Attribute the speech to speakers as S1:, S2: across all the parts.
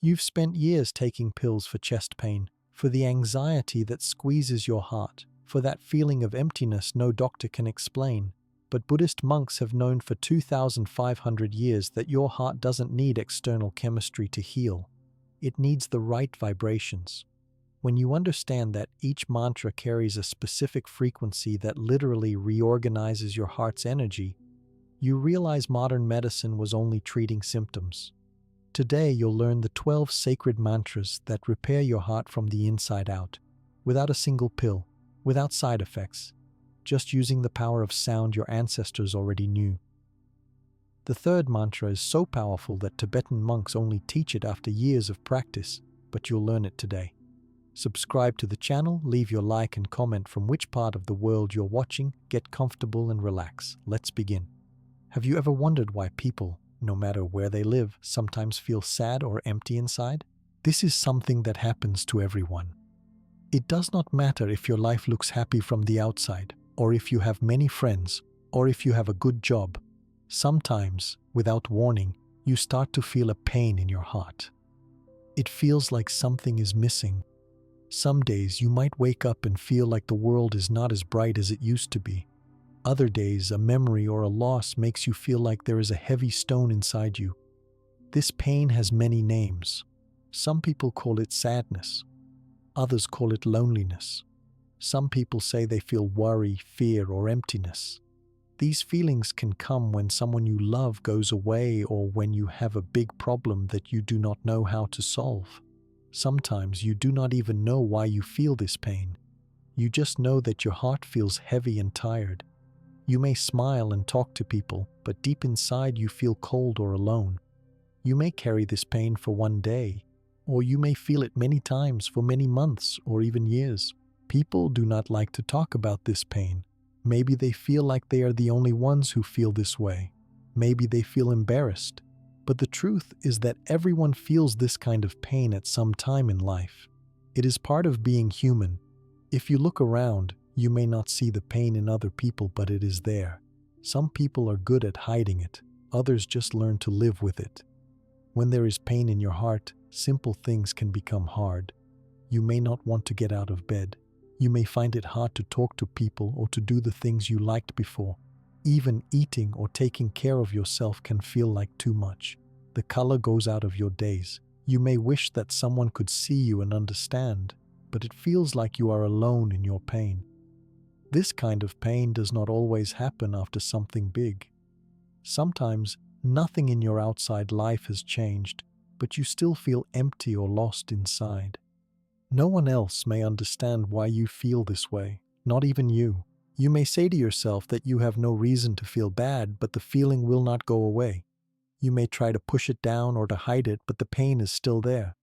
S1: You've spent years taking pills for chest pain, for the anxiety that squeezes your heart, for that feeling of emptiness no doctor can explain. But Buddhist monks have known for 2,500 years that your heart doesn't need external chemistry to heal. It needs the right vibrations. When you understand that each mantra carries a specific frequency that literally reorganizes your heart's energy, you realize modern medicine was only treating symptoms. Today you'll learn the 12 sacred mantras that repair your heart from the inside out, without a single pill, without side effects, just using the power of sound your ancestors already knew. The third mantra is so powerful that Tibetan monks only teach it after years of practice, but you'll learn it today. Subscribe to the channel, leave your like and comment from which part of the world you're watching, get comfortable and relax. Let's begin. Have you ever wondered why people, no matter where they live, sometimes feel sad or empty inside? This is something that happens to everyone. It does not matter if your life looks happy from the outside, or if you have many friends, or if you have a good job. Sometimes, without warning, you start to feel a pain in your heart. It feels like something is missing. Some days you might wake up and feel like the world is not as bright as it used to be. Other days, a memory or a loss makes you feel like there is a heavy stone inside you. This pain has many names. Some people call it sadness. Others call it loneliness. Some people say they feel worry, fear, or emptiness. These feelings can come when someone you love goes away or when you have a big problem that you do not know how to solve. Sometimes you do not even know why you feel this pain. You just know that your heart feels heavy and tired. You may smile and talk to people, but deep inside you feel cold or alone. You may carry this pain for one day, or you may feel it many times for many months or even years. People do not like to talk about this pain. Maybe they feel like they are the only ones who feel this way. Maybe they feel embarrassed. But the truth is that everyone feels this kind of pain at some time in life. It is part of being human. If you look around, you may not see the pain in other people, but it is there. Some people are good at hiding it. Others just learn to live with it. When there is pain in your heart, simple things can become hard. You may not want to get out of bed. You may find it hard to talk to people or to do the things you liked before. Even eating or taking care of yourself can feel like too much. The color goes out of your days. You may wish that someone could see you and understand, but it feels like you are alone in your pain. This kind of pain does not always happen after something big. Sometimes nothing in your outside life has changed, but you still feel empty or lost inside. No one else may understand why you feel this way, not even you. You may say to yourself that you have no reason to feel bad, but the feeling will not go away. You may try to push it down or to hide it, but the pain is still there.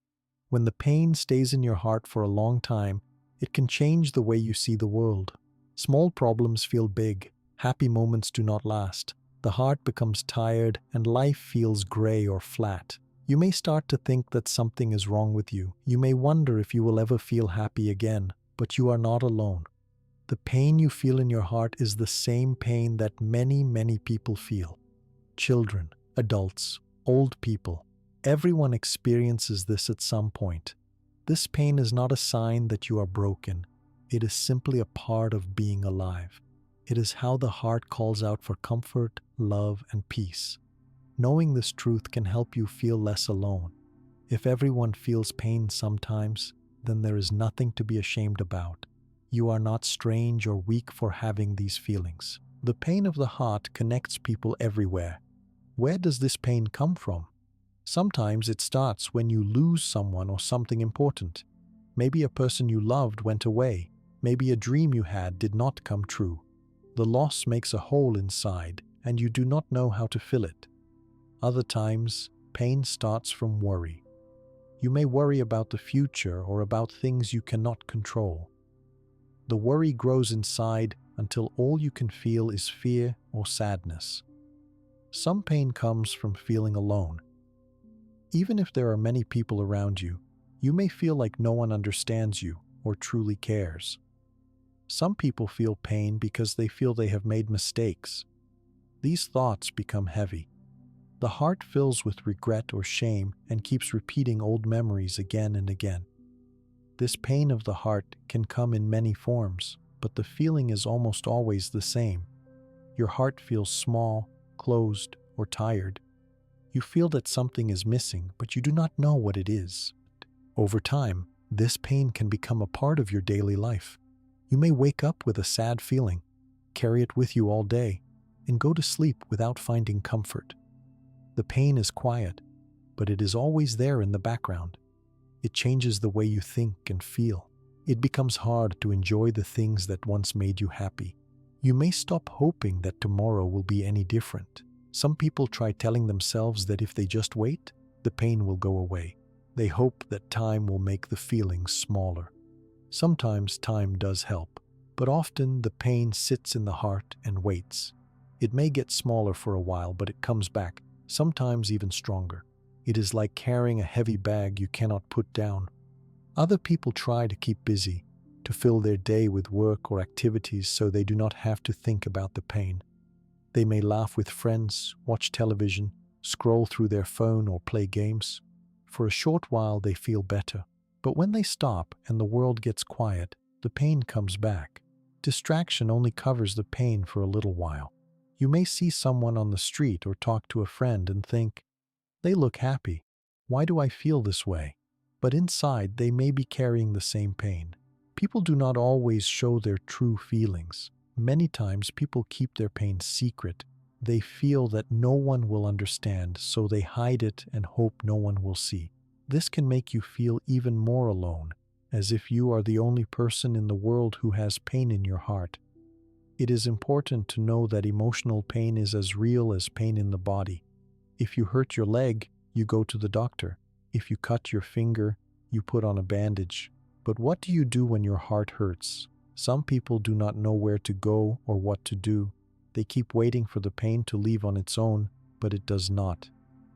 S1: When the pain stays in your heart for a long time, it can change the way you see the world. Small problems feel big. Happy moments do not last. The heart becomes tired and life feels gray or flat. You may start to think that something is wrong with you. You may wonder if you will ever feel happy again, but you are not alone. The pain you feel in your heart is the same pain that many people feel. Children, adults, old people, everyone experiences this at some point. This pain is not a sign that you are broken. It is simply a part of being alive. It is how the heart calls out for comfort, love, and peace. Knowing this truth can help you feel less alone. If everyone feels pain sometimes, then there is nothing to be ashamed about. You are not strange or weak for having these feelings. The pain of the heart connects people everywhere. Where does this pain come from? Sometimes it starts when you lose someone or something important. Maybe a person you loved went away. Maybe a dream you had did not come true. The loss makes a hole inside, and you do not know how to fill it. Other times, pain starts from worry. You may worry about the future or about things you cannot control. The worry grows inside until all you can feel is fear or sadness. Some pain comes from feeling alone. Even if there are many people around you, you may feel like no one understands you or truly cares. Some people feel pain because they feel they have made mistakes. These thoughts become heavy. The heart fills with regret or shame and keeps repeating old memories again and again. This pain of the heart can come in many forms, but the feeling is almost always the same. Your heart feels small, closed, or tired. You feel that something is missing, but you do not know what it is. Over time, this pain can become a part of your daily life. You may wake up with a sad feeling, carry it with you all day, and go to sleep without finding comfort. The pain is quiet, but it is always there in the background. It changes the way you think and feel. It becomes hard to enjoy the things that once made you happy. You may stop hoping that tomorrow will be any different. Some people try telling themselves that if they just wait, the pain will go away. They hope that time will make the feelings smaller. Sometimes time does help, but often the pain sits in the heart and waits. It may get smaller for a while, but it comes back, sometimes even stronger. It is like carrying a heavy bag you cannot put down. Other people try to keep busy, to fill their day with work or activities so they do not have to think about the pain. They may laugh with friends, watch television, scroll through their phone or play games. For a short while they feel better, but when they stop and the world gets quiet, the pain comes back. Distraction only covers the pain for a little while. You may see someone on the street or talk to a friend and think, "They look happy. Why do I feel this way?" But inside, they may be carrying the same pain. People do not always show their true feelings. Many times, people keep their pain secret. They feel that no one will understand, so they hide it and hope no one will see. This can make you feel even more alone, as if you are the only person in the world who has pain in your heart. It is important to know that emotional pain is as real as pain in the body. If you hurt your leg, you go to the doctor. If you cut your finger, you put on a bandage. But what do you do when your heart hurts? Some people do not know where to go or what to do. They keep waiting for the pain to leave on its own, but it does not.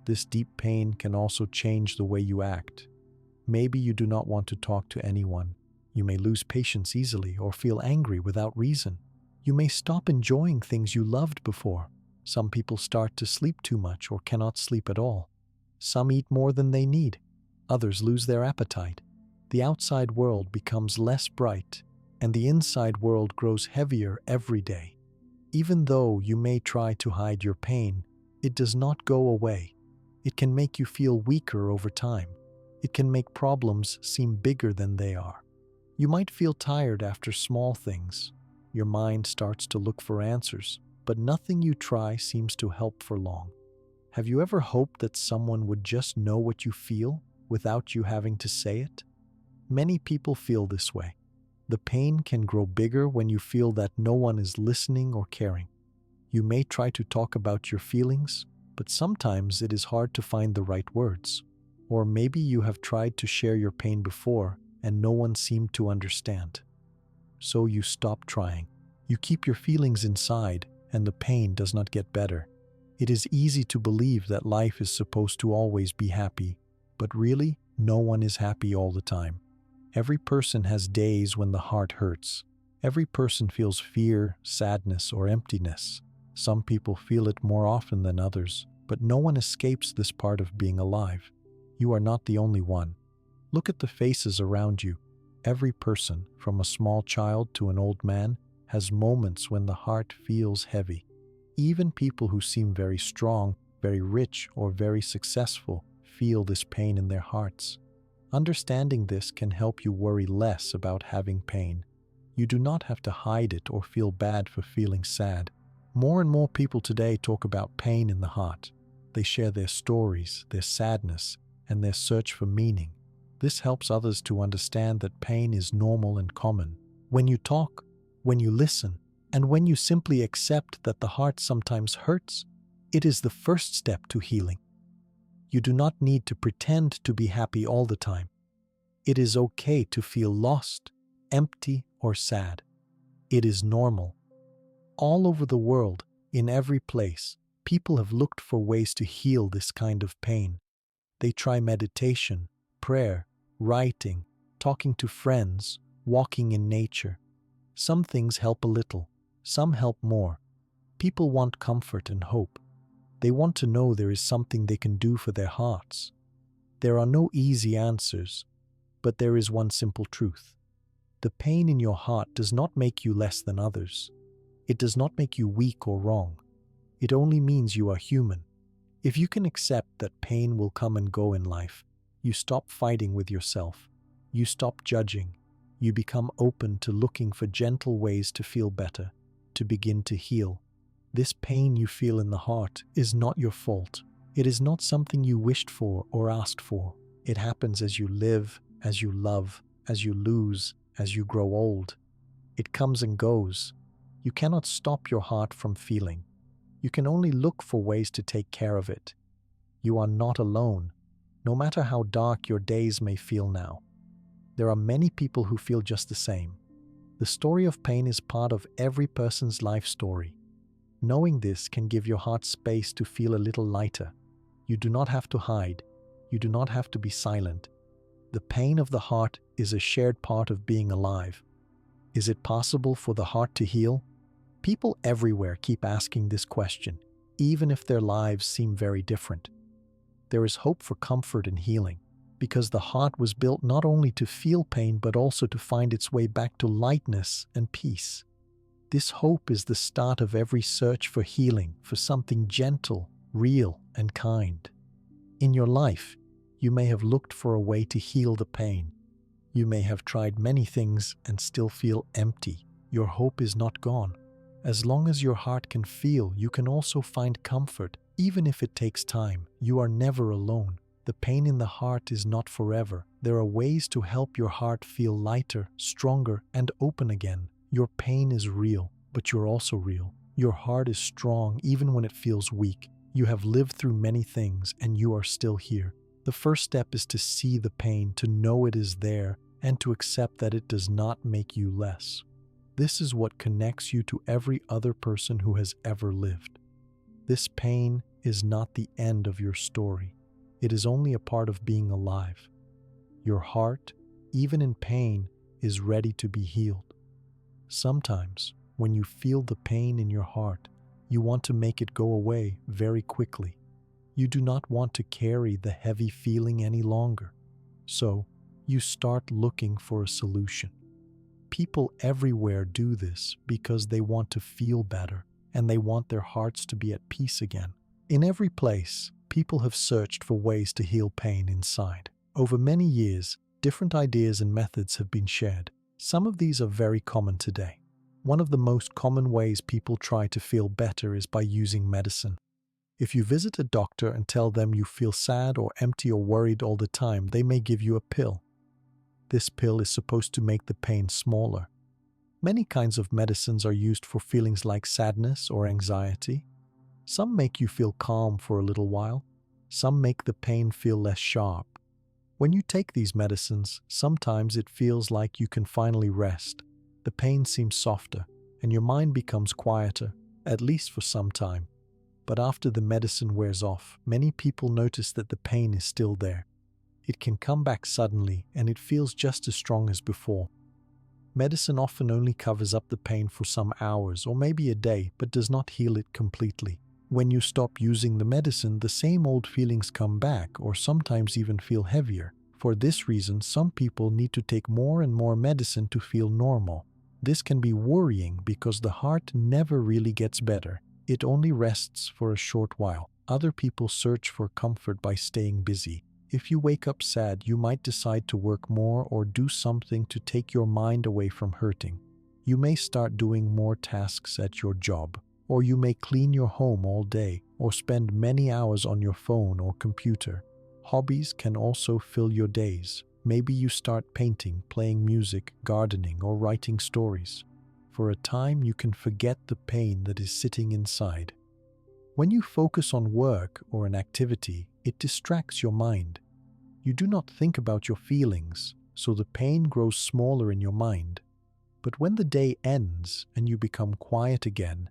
S1: This deep pain can also change the way you act. Maybe you do not want to talk to anyone. You may lose patience easily or feel angry without reason. You may stop enjoying things you loved before. Some people start to sleep too much or cannot sleep at all. Some eat more than they need. Others lose their appetite. The outside world becomes less bright, and the inside world grows heavier every day. Even though you may try to hide your pain, it does not go away. It can make you feel weaker over time. It can make problems seem bigger than they are. You might feel tired after small things. Your mind starts to look for answers, but nothing you try seems to help for long. Have you ever hoped that someone would just know what you feel without you having to say it? Many people feel this way. The pain can grow bigger when you feel that no one is listening or caring. You may try to talk about your feelings, but sometimes it is hard to find the right words. Or maybe you have tried to share your pain before and no one seemed to understand. So you stop trying. You keep your feelings inside and the pain does not get better. It is easy to believe that life is supposed to always be happy, but really, no one is happy all the time. Every person has days when the heart hurts. Every person feels fear, sadness, or emptiness. Some people feel it more often than others, but no one escapes this part of being alive. You are not the only one. Look at the faces around you. Every person, from a small child to an old man, has moments when the heart feels heavy. Even people who seem very strong, very rich, or very successful feel this pain in their hearts. Understanding this can help you worry less about having pain. You do not have to hide it or feel bad for feeling sad. More and more people today talk about pain in the heart. They share their stories, their sadness, and their search for meaning. This helps others to understand that pain is normal and common. When you talk, when you listen, and when you simply accept that the heart sometimes hurts, it is the first step to healing. You do not need to pretend to be happy all the time. It is okay to feel lost, empty, or sad. It is normal. All over the world, in every place, people have looked for ways to heal this kind of pain. They try meditation, prayer, writing, talking to friends, walking in nature. Some things help a little, some help more. People want comfort and hope. They want to know there is something they can do for their hearts. There are no easy answers, but there is one simple truth. The pain in your heart does not make you less than others. It does not make you weak or wrong. It only means you are human. If you can accept that pain will come and go in life, you stop fighting with yourself. You stop judging. You become open to looking for gentle ways to feel better, to begin to heal. This pain you feel in the heart is not your fault. It is not something you wished for or asked for. It happens as you live, as you love, as you lose, as you grow old. It comes and goes. You cannot stop your heart from feeling. You can only look for ways to take care of it. You are not alone, no matter how dark your days may feel now. There are many people who feel just the same. The story of pain is part of every person's life story. Knowing this can give your heart space to feel a little lighter. You do not have to hide. You do not have to be silent. The pain of the heart is a shared part of being alive. Is it possible for the heart to heal? People everywhere keep asking this question, even if their lives seem very different. There is hope for comfort and healing, because the heart was built not only to feel pain but also to find its way back to lightness and peace. This hope is the start of every search for healing, for something gentle, real, and kind. In your life, you may have looked for a way to heal the pain. You may have tried many things and still feel empty. Your hope is not gone. As long as your heart can feel, you can also find comfort. Even if it takes time, you are never alone. The pain in the heart is not forever. There are ways to help your heart feel lighter, stronger, and open again. Your pain is real, but you're also real. Your heart is strong even when it feels weak. You have lived through many things and you are still here. The first step is to see the pain, to know it is there, and to accept that it does not make you less. This is what connects you to every other person who has ever lived. This pain is not the end of your story. It is only a part of being alive. Your heart, even in pain, is ready to be healed. Sometimes, when you feel the pain in your heart, you want to make it go away very quickly. You do not want to carry the heavy feeling any longer. So, you start looking for a solution. People everywhere do this because they want to feel better and they want their hearts to be at peace again. In every place, people have searched for ways to heal pain inside. Over many years, different ideas and methods have been shared. Some of these are very common today. One of the most common ways people try to feel better is by using medicine. If you visit a doctor and tell them you feel sad or empty or worried all the time, they may give you a pill. This pill is supposed to make the pain smaller. Many kinds of medicines are used for feelings like sadness or anxiety. Some make you feel calm for a little while. Some make the pain feel less sharp. When you take these medicines, sometimes it feels like you can finally rest. The pain seems softer, and your mind becomes quieter, at least for some time. But after the medicine wears off, many people notice that the pain is still there. It can come back suddenly, and it feels just as strong as before. Medicine often only covers up the pain for some hours or maybe a day, but does not heal it completely. When you stop using the medicine, the same old feelings come back, or sometimes even feel heavier. For this reason, some people need to take more and more medicine to feel normal. This can be worrying because the heart never really gets better. It only rests for a short while. Other people search for comfort by staying busy. If you wake up sad, you might decide to work more or do something to take your mind away from hurting. You may start doing more tasks at your job, or you may clean your home all day, or spend many hours on your phone or computer. Hobbies can also fill your days. Maybe you start painting, playing music, gardening, or writing stories. For a time, you can forget the pain that is sitting inside. When you focus on work or an activity, it distracts your mind. You do not think about your feelings, so the pain grows smaller in your mind. But when the day ends and you become quiet again,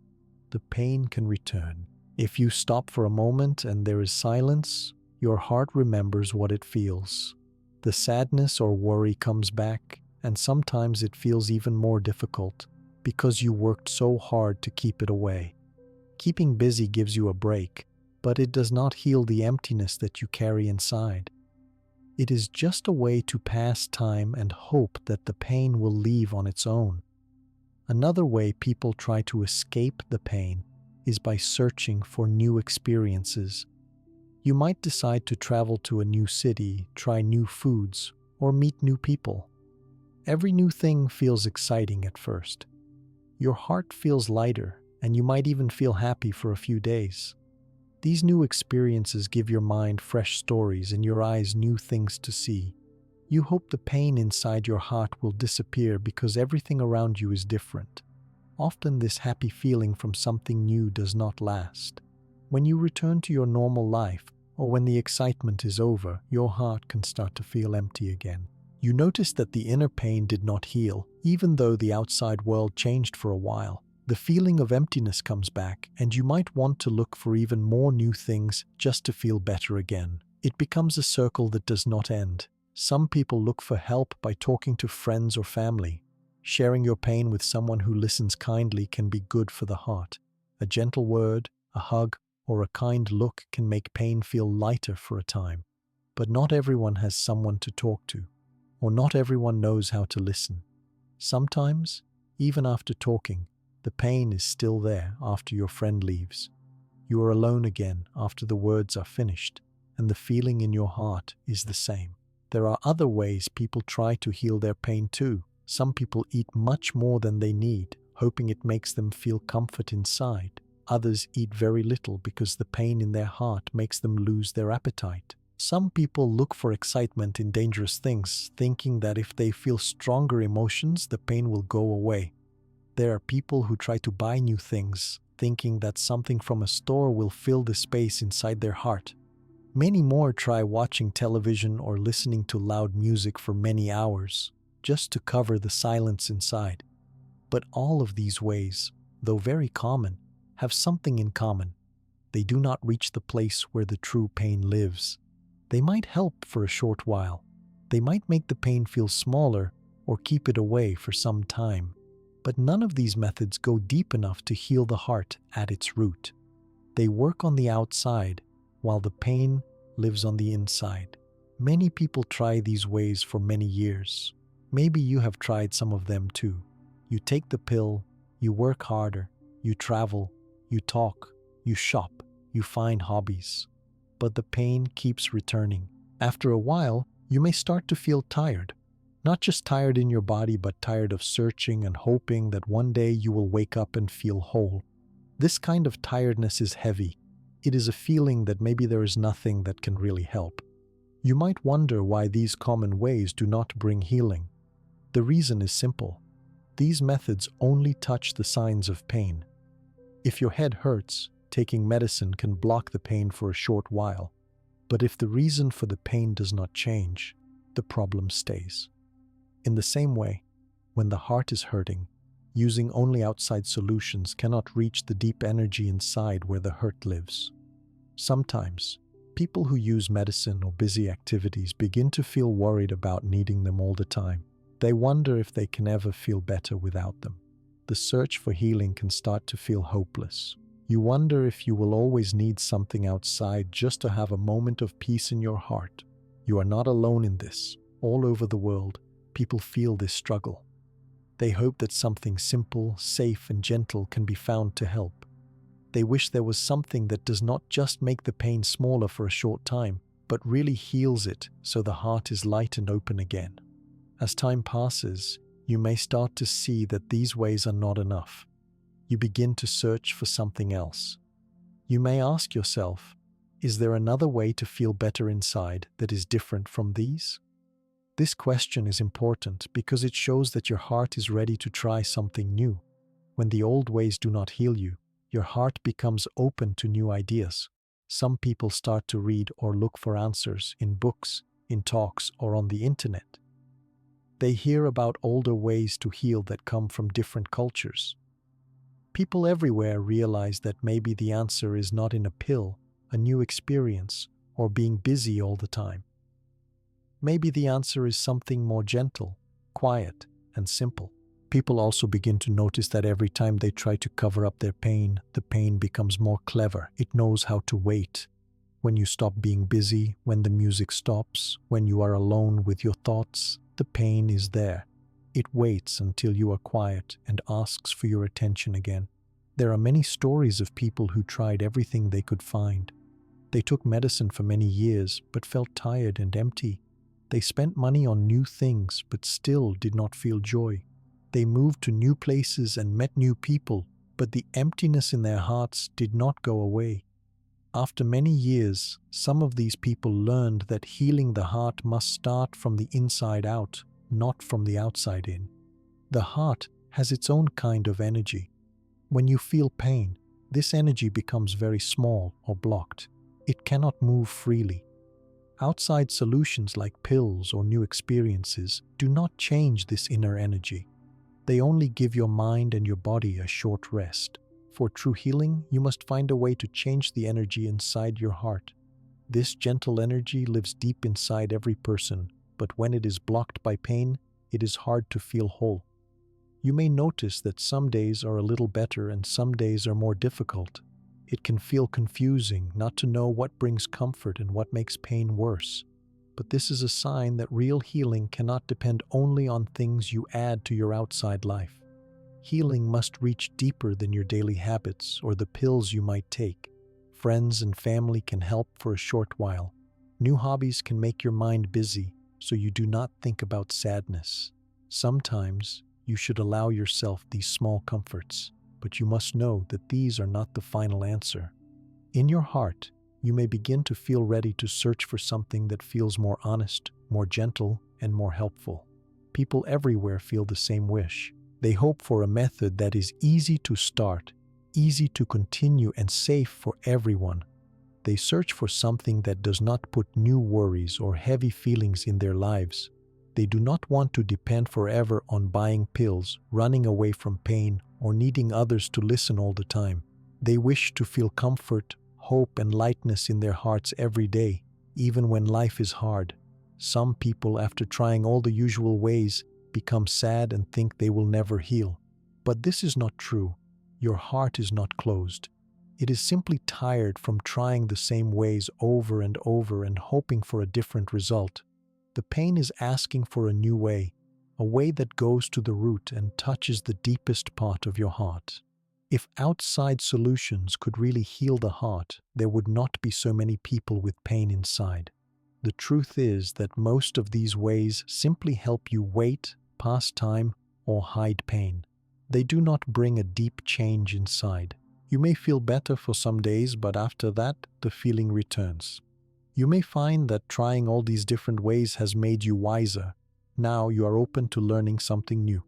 S1: the pain can return. If you stop for a moment and there is silence, your heart remembers what it feels. The sadness or worry comes back, and sometimes it feels even more difficult because you worked so hard to keep it away. Keeping busy gives you a break. but it does not heal the emptiness that you carry inside. It is just a way to pass time and hope that the pain will leave on its own. Another way people try to escape the pain is by searching for new experiences. You might decide to travel to a new city, try new foods, or meet new people. Every new thing feels exciting at first. Your heart feels lighter, and you might even feel happy for a few days. These new experiences give your mind fresh stories and your eyes new things to see. You hope the pain inside your heart will disappear because everything around you is different. Often this happy feeling from something new does not last. When you return to your normal life, or when the excitement is over, your heart can start to feel empty again. You notice that the inner pain did not heal, even though the outside world changed for a while. The feeling of emptiness comes back, and you might want to look for even more new things just to feel better again. It becomes a circle that does not end. Some people look for help by talking to friends or family. Sharing your pain with someone who listens kindly can be good for the heart. A gentle word, a hug, or a kind look can make pain feel lighter for a time. But not everyone has someone to talk to, or not everyone knows how to listen. Sometimes, even after talking, the pain is still there after your friend leaves. You are alone again after the words are finished, and the feeling in your heart is the same. There are other ways people try to heal their pain too. Some people eat much more than they need, hoping it makes them feel comfort inside. Others eat very little because the pain in their heart makes them lose their appetite. Some people look for excitement in dangerous things, thinking that if they feel stronger emotions, the pain will go away. There are people who try to buy new things, thinking that something from a store will fill the space inside their heart. Many more try watching television or listening to loud music for many hours, just to cover the silence inside. But all of these ways, though very common, have something in common. They do not reach the place where the true pain lives. They might help for a short while. They might make the pain feel smaller or keep it away for some time. But none of these methods go deep enough to heal the heart at its root. They work on the outside, while the pain lives on the inside. Many people try these ways for many years. Maybe you have tried some of them too. You take the pill, you work harder, you travel, you talk, you shop, you find hobbies. But the pain keeps returning. After a while, you may start to feel tired. Not just tired in your body, but tired of searching and hoping that one day you will wake up and feel whole. This kind of tiredness is heavy. It is a feeling that maybe there is nothing that can really help. You might wonder why these common ways do not bring healing. The reason is simple. These methods only touch the signs of pain. If your head hurts, taking medicine can block the pain for a short while. But if the reason for the pain does not change, the problem stays. In the same way, when the heart is hurting, using only outside solutions cannot reach the deep energy inside where the hurt lives. Sometimes, people who use medicine or busy activities begin to feel worried about needing them all the time. They wonder if they can ever feel better without them. The search for healing can start to feel hopeless. You wonder if you will always need something outside just to have a moment of peace in your heart. You are not alone in this. All over the world, people feel this struggle. They hope that something simple, safe, and gentle can be found to help. They wish there was something that does not just make the pain smaller for a short time, but really heals it so the heart is light and open again. As time passes, you may start to see that these ways are not enough. You begin to search for something else. You may ask yourself, is there another way to feel better inside that is different from these? This question is important because it shows that your heart is ready to try something new. When the old ways do not heal you, your heart becomes open to new ideas. Some people start to read or look for answers in books, in talks, or on the internet. They hear about older ways to heal that come from different cultures. People everywhere realize that maybe the answer is not in a pill, a new experience, or being busy all the time. Maybe the answer is something more gentle, quiet, and simple. People also begin to notice that every time they try to cover up their pain, the pain becomes more clever. It knows how to wait. When you stop being busy, when the music stops, when you are alone with your thoughts, the pain is there. It waits until you are quiet and asks for your attention again. There are many stories of people who tried everything they could find. They took medicine for many years but felt tired and empty. They spent money on new things but still did not feel joy. They moved to new places and met new people, but the emptiness in their hearts did not go away. After many years, some of these people learned that healing the heart must start from the inside out, not from the outside in. The heart has its own kind of energy. When you feel pain, this energy becomes very small or blocked. It cannot move freely. Outside solutions like pills or new experiences do not change this inner energy. They only give your mind and your body a short rest. For true healing, you must find a way to change the energy inside your heart. This gentle energy lives deep inside every person, but when it is blocked by pain, it is hard to feel whole. You may notice that some days are a little better and some days are more difficult. It can feel confusing not to know what brings comfort and what makes pain worse. But this is a sign that real healing cannot depend only on things you add to your outside life. Healing must reach deeper than your daily habits or the pills you might take. Friends and family can help for a short while. New hobbies can make your mind busy so you do not think about sadness. Sometimes you should allow yourself these small comforts, but you must know that these are not the final answer. In your heart, you may begin to feel ready to search for something that feels more honest, more gentle, and more helpful. People everywhere feel the same wish. They hope for a method that is easy to start, easy to continue, and safe for everyone. They search for something that does not put new worries or heavy feelings in their lives. They do not want to depend forever on buying pills, running away from pain, or needing others to listen all the time. They wish to feel comfort, hope, and lightness in their hearts every day, even when life is hard. Some people, after trying all the usual ways, become sad and think they will never heal. But this is not true. Your heart is not closed. It is simply tired from trying the same ways over and over and hoping for a different result. The pain is asking for a new way, a way that goes to the root and touches the deepest part of your heart. If outside solutions could really heal the heart, there would not be so many people with pain inside. The truth is that most of these ways simply help you wait, pass time, or hide pain. They do not bring a deep change inside. You may feel better for some days, but after that, the feeling returns. You may find that trying all these different ways has made you wiser. Now you are open to learning something new.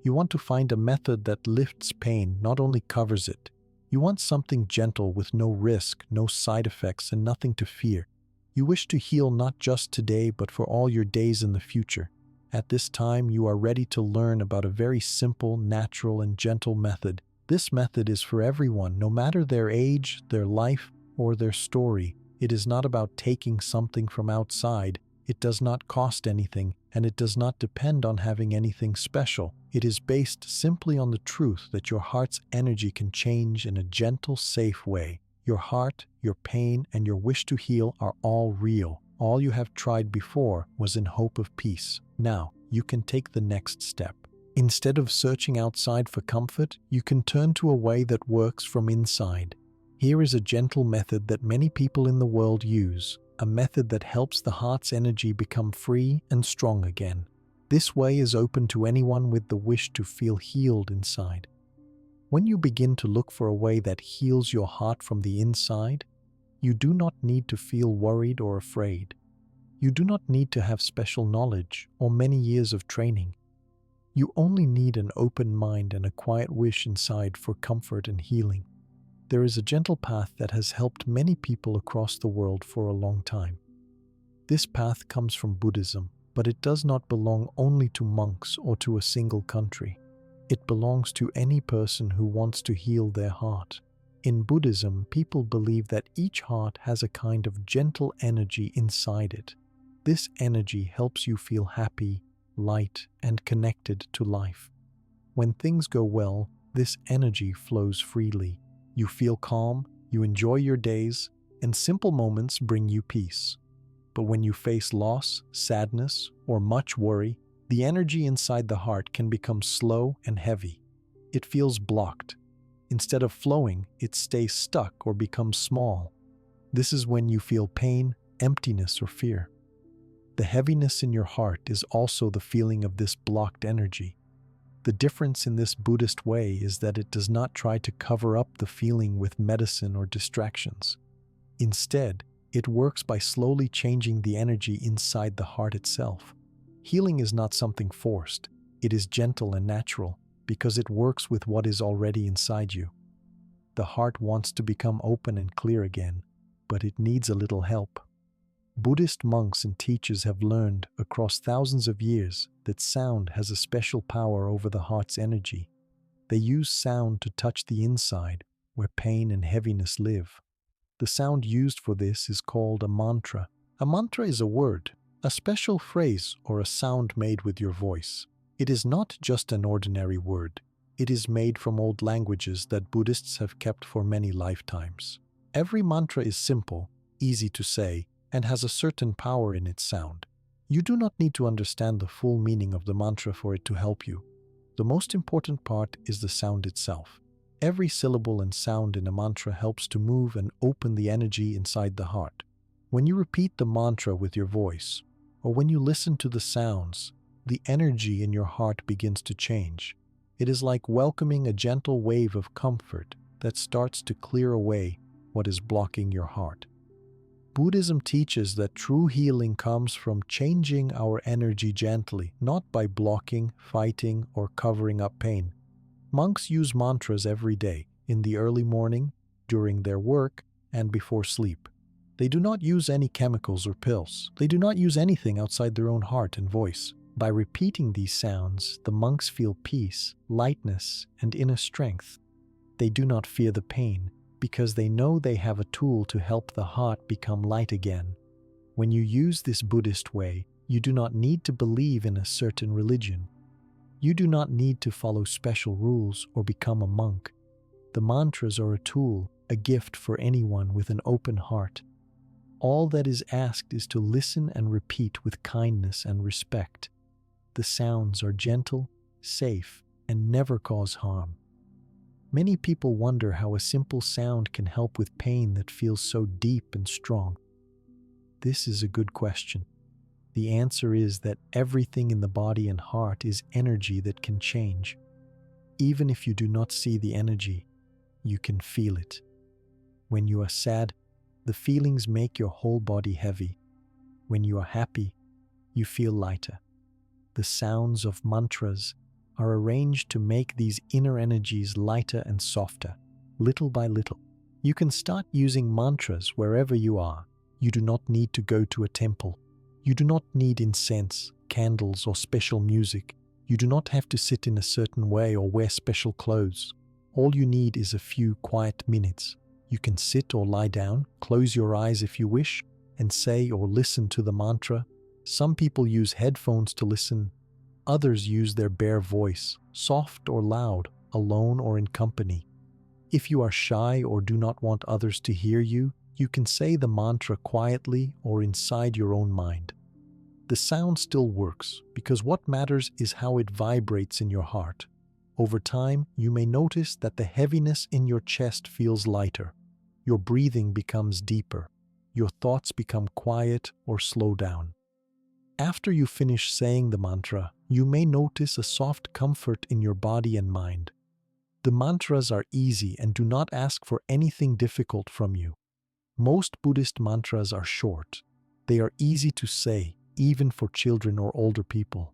S1: You want to find a method that lifts pain, not only covers it. You want something gentle with no risk, no side effects, and nothing to fear. You wish to heal not just today, but for all your days in the future. At this time, you are ready to learn about a very simple, natural, and gentle method. This method is for everyone, no matter their age, their life, or their story. It is not about taking something from outside. It does not cost anything, and it does not depend on having anything special. It is based simply on the truth that your heart's energy can change in a gentle, safe way. Your heart, your pain, and your wish to heal are all real. All you have tried before was in hope of peace. Now, you can take the next step. Instead of searching outside for comfort, you can turn to a way that works from inside. Here is a gentle method that many people in the world use. A method that helps the heart's energy become free and strong again. This way is open to anyone with the wish to feel healed inside. When you begin to look for a way that heals your heart from the inside, you do not need to feel worried or afraid. You do not need to have special knowledge or many years of training. You only need an open mind and a quiet wish inside for comfort and healing. There is a gentle path that has helped many people across the world for a long time. This path comes from Buddhism, but it does not belong only to monks or to a single country. It belongs to any person who wants to heal their heart. In Buddhism, people believe that each heart has a kind of gentle energy inside it. This energy helps you feel happy, light, and connected to life. When things go well, this energy flows freely. You feel calm, you enjoy your days, and simple moments bring you peace. But when you face loss, sadness, or much worry, the energy inside the heart can become slow and heavy. It feels blocked. Instead of flowing, it stays stuck or becomes small. This is when you feel pain, emptiness, or fear. The heaviness in your heart is also the feeling of this blocked energy. The difference in this Buddhist way is that it does not try to cover up the feeling with medicine or distractions. Instead, it works by slowly changing the energy inside the heart itself. Healing is not something forced. It is gentle and natural because it works with what is already inside you. The heart wants to become open and clear again, but it needs a little help. Buddhist monks and teachers have learned across thousands of years that sound has a special power over the heart's energy. They use sound to touch the inside where pain and heaviness live. The sound used for this is called a mantra. A mantra is a word, a special phrase or a sound made with your voice. It is not just an ordinary word. It is made from old languages that Buddhists have kept for many lifetimes. Every mantra is simple, easy to say, and has a certain power in its sound. You do not need to understand the full meaning of the mantra for it to help you. The most important part is the sound itself. Every syllable and sound in a mantra helps to move and open the energy inside the heart. When you repeat the mantra with your voice, or when you listen to the sounds, the energy in your heart begins to change. It is like welcoming a gentle wave of comfort that starts to clear away what is blocking your heart. Buddhism teaches that true healing comes from changing our energy gently, not by blocking, fighting, or covering up pain. Monks use mantras every day, in the early morning, during their work, and before sleep. They do not use any chemicals or pills. They do not use anything outside their own heart and voice. By repeating these sounds, the monks feel peace, lightness, and inner strength. They do not fear the pain, because they know they have a tool to help the heart become light again. When you use this Buddhist way, you do not need to believe in a certain religion. You do not need to follow special rules or become a monk. The mantras are a tool, a gift for anyone with an open heart. All that is asked is to listen and repeat with kindness and respect. The sounds are gentle, safe, and never cause harm. Many people wonder how a simple sound can help with pain that feels so deep and strong. This is a good question. The answer is that everything in the body and heart is energy that can change. Even if you do not see the energy, you can feel it. When you are sad, the feelings make your whole body heavy. When you are happy, you feel lighter. The sounds of mantras are arranged to make these inner energies lighter and softer, little by little. You can start using mantras wherever you are. You do not need to go to a temple. You do not need incense, candles, or special music. You do not have to sit in a certain way or wear special clothes. All you need is a few quiet minutes. You can sit or lie down, close your eyes if you wish, and say or listen to the mantra. Some people use headphones to listen. Others use their bare voice, soft or loud, alone or in company. If you are shy or do not want others to hear you, you can say the mantra quietly or inside your own mind. The sound still works because what matters is how it vibrates in your heart. Over time, you may notice that the heaviness in your chest feels lighter. Your breathing becomes deeper. Your thoughts become quiet or slow down. After you finish saying the mantra, you may notice a soft comfort in your body and mind. The mantras are easy and do not ask for anything difficult from you. Most Buddhist mantras are short. They are easy to say, even for children or older people.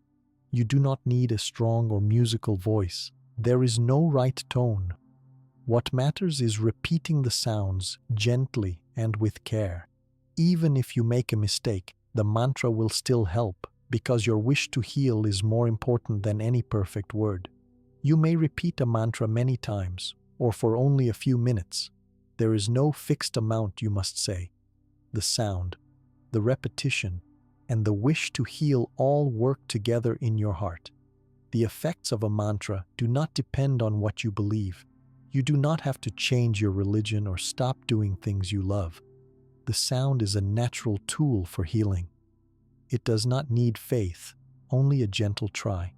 S1: You do not need a strong or musical voice. There is no right tone. What matters is repeating the sounds gently and with care. Even if you make a mistake, the mantra will still help because your wish to heal is more important than any perfect word. You may repeat a mantra many times or for only a few minutes. There is no fixed amount you must say. The sound, the repetition, and the wish to heal all work together in your heart. The effects of a mantra do not depend on what you believe. You do not have to change your religion or stop doing things you love. The sound is a natural tool for healing. It does not need faith, only a gentle try.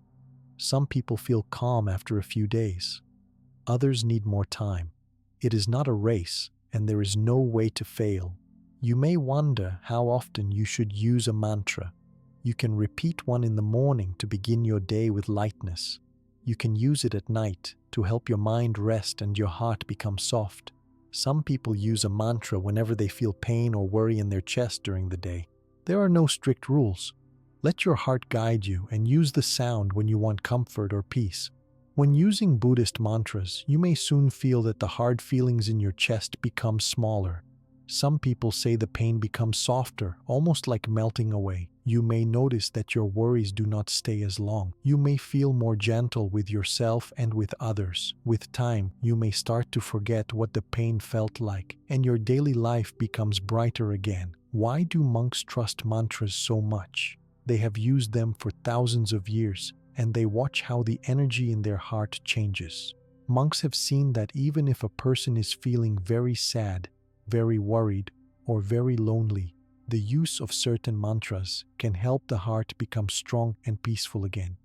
S1: Some people feel calm after a few days. Others need more time. It is not a race, and there is no way to fail. You may wonder how often you should use a mantra. You can repeat one in the morning to begin your day with lightness. You can use it at night to help your mind rest and your heart become soft. Some people use a mantra whenever they feel pain or worry in their chest during the day. There are no strict rules. Let your heart guide you and use the sound when you want comfort or peace. When using Buddhist mantras, you may soon feel that the hard feelings in your chest become smaller. Some people say the pain becomes softer, almost like melting away. You may notice that your worries do not stay as long. You may feel more gentle with yourself and with others. With time, you may start to forget what the pain felt like, and your daily life becomes brighter again. Why do monks trust mantras so much? They have used them for thousands of years, and they watch how the energy in their heart changes. Monks have seen that even if a person is feeling very sad, very worried, or very lonely, the use of certain mantras can help the heart become strong and peaceful again.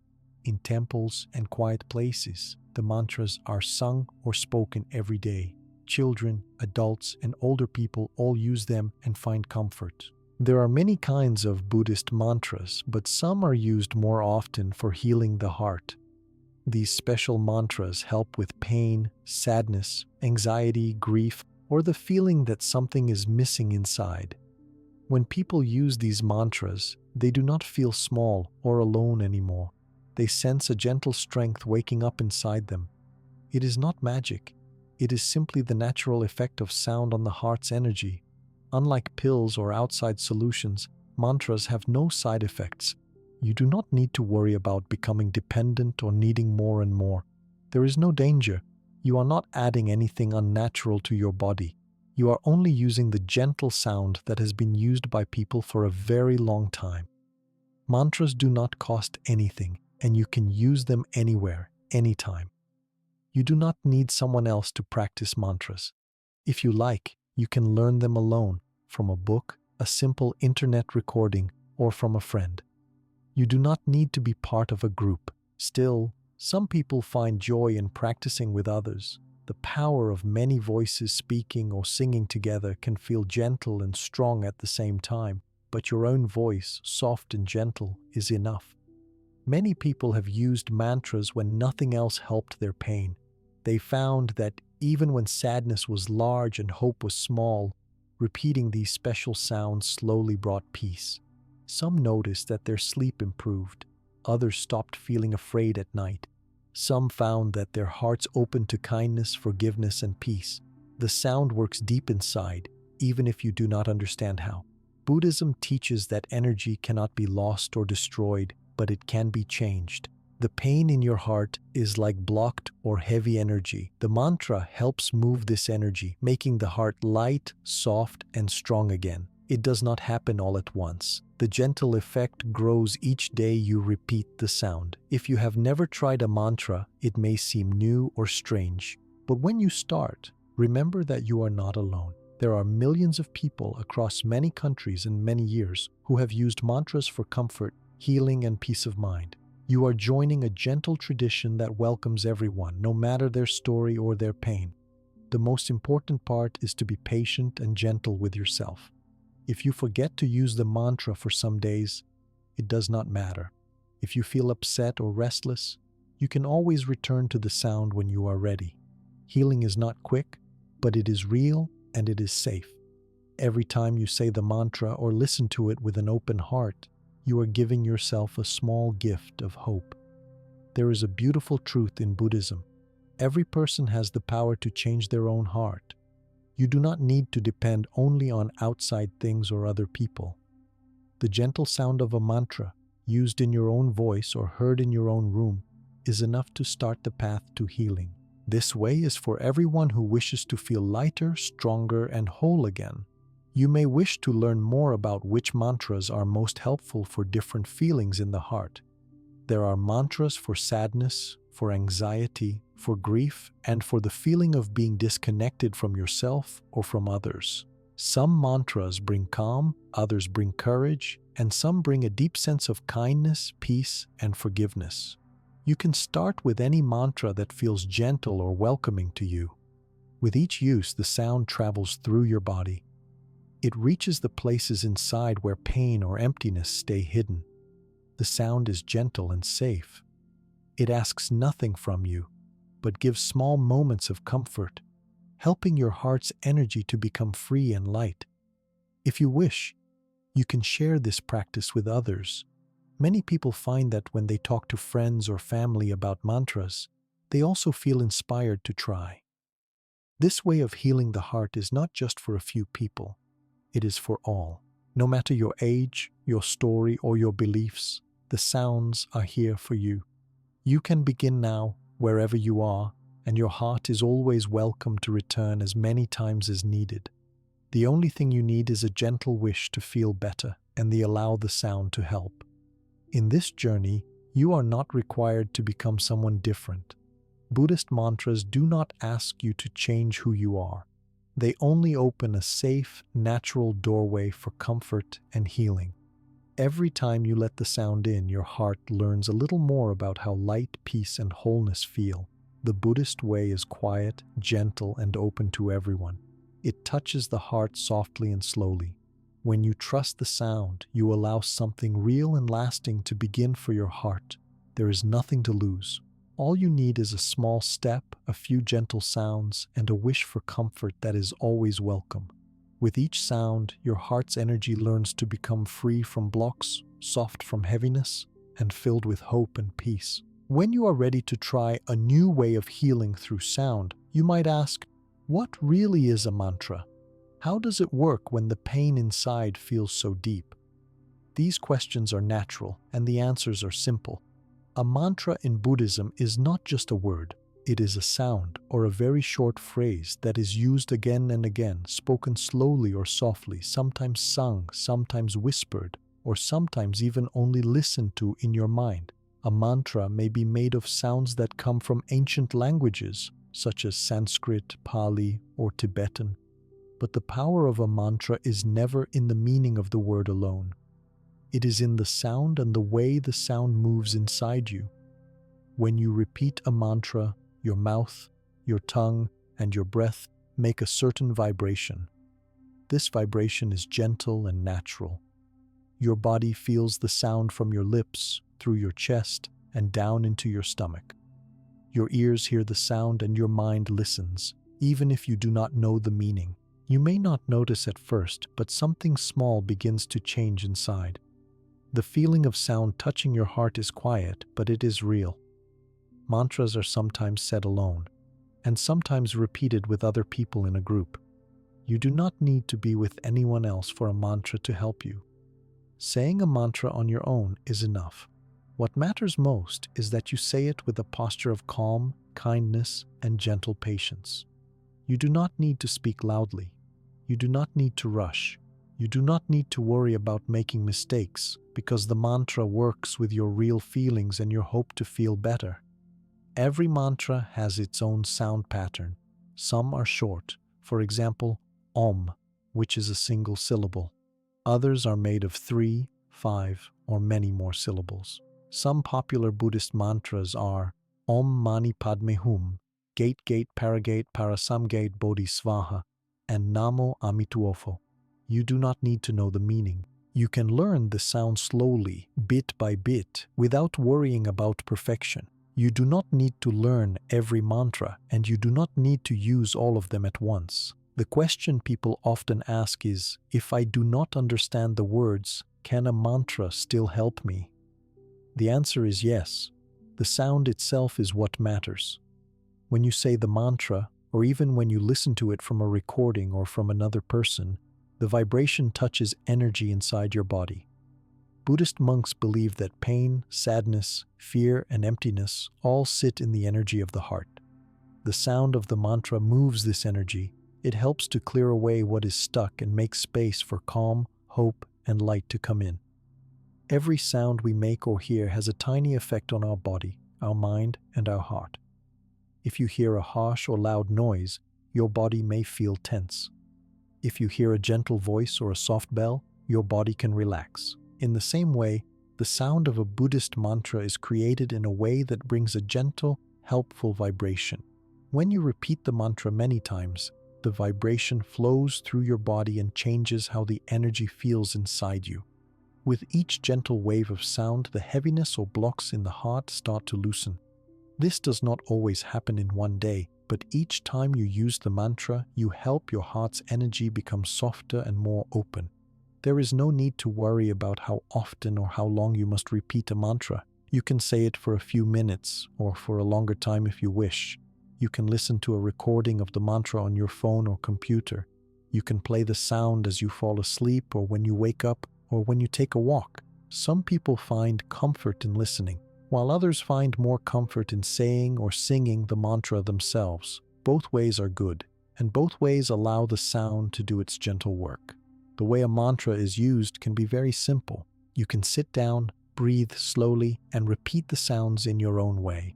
S1: In temples and quiet places, the mantras are sung or spoken every day. Children, adults, and older people all use them and find comfort. There are many kinds of Buddhist mantras, but some are used more often for healing the heart. These special mantras help with pain, sadness, anxiety, grief, or the feeling that something is missing inside. When people use these mantras, they do not feel small or alone anymore. They sense a gentle strength waking up inside them. It is not magic. It is simply the natural effect of sound on the heart's energy. Unlike pills or outside solutions, mantras have no side effects. You do not need to worry about becoming dependent or needing more and more. There is no danger. You are not adding anything unnatural to your body. You are only using the gentle sound that has been used by people for a very long time. Mantras do not cost anything, and you can use them anywhere, anytime. You do not need someone else to practice mantras. If you like, you can learn them alone, from a book, a simple internet recording, or from a friend. You do not need to be part of a group. Still, some people find joy in practicing with others. The power of many voices speaking or singing together can feel gentle and strong at the same time, but your own voice, soft and gentle, is enough. Many people have used mantras when nothing else helped their pain. They found that even when sadness was large and hope was small, repeating these special sounds slowly brought peace. Some noticed that their sleep improved. Others stopped feeling afraid at night. Some found that their hearts opened to kindness, forgiveness, and peace. The sound works deep inside, even if you do not understand how. Buddhism teaches that energy cannot be lost or destroyed, but it can be changed. The pain in your heart is like blocked or heavy energy. The mantra helps move this energy, making the heart light, soft, and strong again. It does not happen all at once. The gentle effect grows each day you repeat the sound. If you have never tried a mantra, it may seem new or strange. But when you start, remember that you are not alone. There are millions of people across many countries and many years who have used mantras for comfort, healing, and peace of mind. You are joining a gentle tradition that welcomes everyone, no matter their story or their pain. The most important part is to be patient and gentle with yourself. If you forget to use the mantra for some days, it does not matter. If you feel upset or restless, you can always return to the sound when you are ready. Healing is not quick, but it is real and it is safe. Every time you say the mantra or listen to it with an open heart, you are giving yourself a small gift of hope. There is a beautiful truth in Buddhism. Every person has the power to change their own heart. You do not need to depend only on outside things or other people. The gentle sound of a mantra, used in your own voice or heard in your own room, is enough to start the path to healing. This way is for everyone who wishes to feel lighter, stronger, and whole again. You may wish to learn more about which mantras are most helpful for different feelings in the heart. There are mantras for sadness, for anxiety, for grief, and for the feeling of being disconnected from yourself or from others. Some mantras bring calm, others bring courage, and some bring a deep sense of kindness, peace, and forgiveness. You can start with any mantra that feels gentle or welcoming to you. With each use, the sound travels through your body. It reaches the places inside where pain or emptiness stay hidden. The sound is gentle and safe. It asks nothing from you, but gives small moments of comfort, helping your heart's energy to become free and light. If you wish, you can share this practice with others. Many people find that when they talk to friends or family about mantras, they also feel inspired to try. This way of healing the heart is not just for a few people. It is for all. No matter your age, your story, or your beliefs, the sounds are here for you. You can begin now, wherever you are, and your heart is always welcome to return as many times as needed. The only thing you need is a gentle wish to feel better and allow the sound to help. In this journey, you are not required to become someone different. Buddhist mantras do not ask you to change who you are. They only open a safe, natural doorway for comfort and healing. Every time you let the sound in, your heart learns a little more about how light, peace, and wholeness feel. The Buddhist way is quiet, gentle, and open to everyone. It touches the heart softly and slowly. When you trust the sound, you allow something real and lasting to begin for your heart. There is nothing to lose. All you need is a small step, a few gentle sounds, and a wish for comfort that is always welcome. With each sound, your heart's energy learns to become free from blocks, soft from heaviness, and filled with hope and peace. When you are ready to try a new way of healing through sound, you might ask, what really is a mantra? How does it work when the pain inside feels so deep? These questions are natural, and the answers are simple. A mantra in Buddhism is not just a word. It is a sound or a very short phrase that is used again and again, spoken slowly or softly, sometimes sung, sometimes whispered, or sometimes even only listened to in your mind. A mantra may be made of sounds that come from ancient languages, such as Sanskrit, Pali, or Tibetan. But the power of a mantra is never in the meaning of the word alone. It is in the sound and the way the sound moves inside you. When you repeat a mantra, your mouth, your tongue, and your breath make a certain vibration. This vibration is gentle and natural. Your body feels the sound from your lips, through your chest, and down into your stomach. Your ears hear the sound and your mind listens, even if you do not know the meaning. You may not notice at first, but something small begins to change inside. The feeling of sound touching your heart is quiet, but it is real. Mantras are sometimes said alone, and sometimes repeated with other people in a group. You do not need to be with anyone else for a mantra to help you. Saying a mantra on your own is enough. What matters most is that you say it with a posture of calm, kindness, and gentle patience. You do not need to speak loudly. You do not need to rush. You do not need to worry about making mistakes, because the mantra works with your real feelings and your hope to feel better. Every mantra has its own sound pattern. Some are short, for example, Om, which is a single syllable. Others are made of 3, 5, or many more syllables. Some popular Buddhist mantras are Om Mani Padme Hum, Gate Gate Paragate Parasamgate Bodhisvaha, and Namo Amituofo. You do not need to know the meaning. You can learn the sound slowly, bit by bit, without worrying about perfection. You do not need to learn every mantra, and you do not need to use all of them at once. The question people often ask is, if I do not understand the words, can a mantra still help me? The answer is yes. The sound itself is what matters. When you say the mantra, or even when you listen to it from a recording or from another person, the vibration touches energy inside your body. Buddhist monks believe that pain, sadness, fear, and emptiness all sit in the energy of the heart. The sound of the mantra moves this energy. It helps to clear away what is stuck and make space for calm, hope, and light to come in. Every sound we make or hear has a tiny effect on our body, our mind, and our heart. If you hear a harsh or loud noise, your body may feel tense. If you hear a gentle voice or a soft bell, your body can relax. In the same way, the sound of a Buddhist mantra is created in a way that brings a gentle, helpful vibration. When you repeat the mantra many times, the vibration flows through your body and changes how the energy feels inside you. With each gentle wave of sound, the heaviness or blocks in the heart start to loosen. This does not always happen in one day, but each time you use the mantra, you help your heart's energy become softer and more open. There is no need to worry about how often or how long you must repeat a mantra. You can say it for a few minutes or for a longer time if you wish. You can listen to a recording of the mantra on your phone or computer. You can play the sound as you fall asleep or when you wake up or when you take a walk. Some people find comfort in listening, while others find more comfort in saying or singing the mantra themselves. Both ways are good, and both ways allow the sound to do its gentle work. The way a mantra is used can be very simple. You can sit down, breathe slowly, and repeat the sounds in your own way.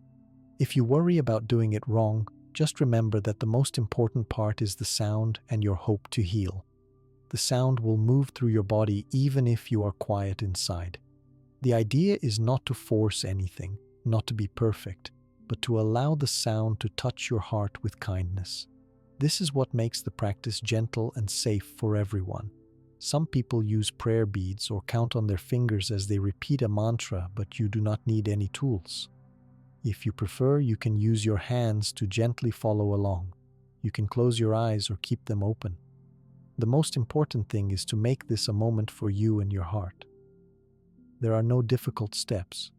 S1: If you worry about doing it wrong, just remember that the most important part is the sound and your hope to heal. The sound will move through your body even if you are quiet inside. The idea is not to force anything, not to be perfect, but to allow the sound to touch your heart with kindness. This is what makes the practice gentle and safe for everyone. Some people use prayer beads or count on their fingers as they repeat a mantra, but you do not need any tools. If you prefer, you can use your hands to gently follow along. You can close your eyes or keep them open. The most important thing is to make this a moment for you and your heart. There are no difficult steps.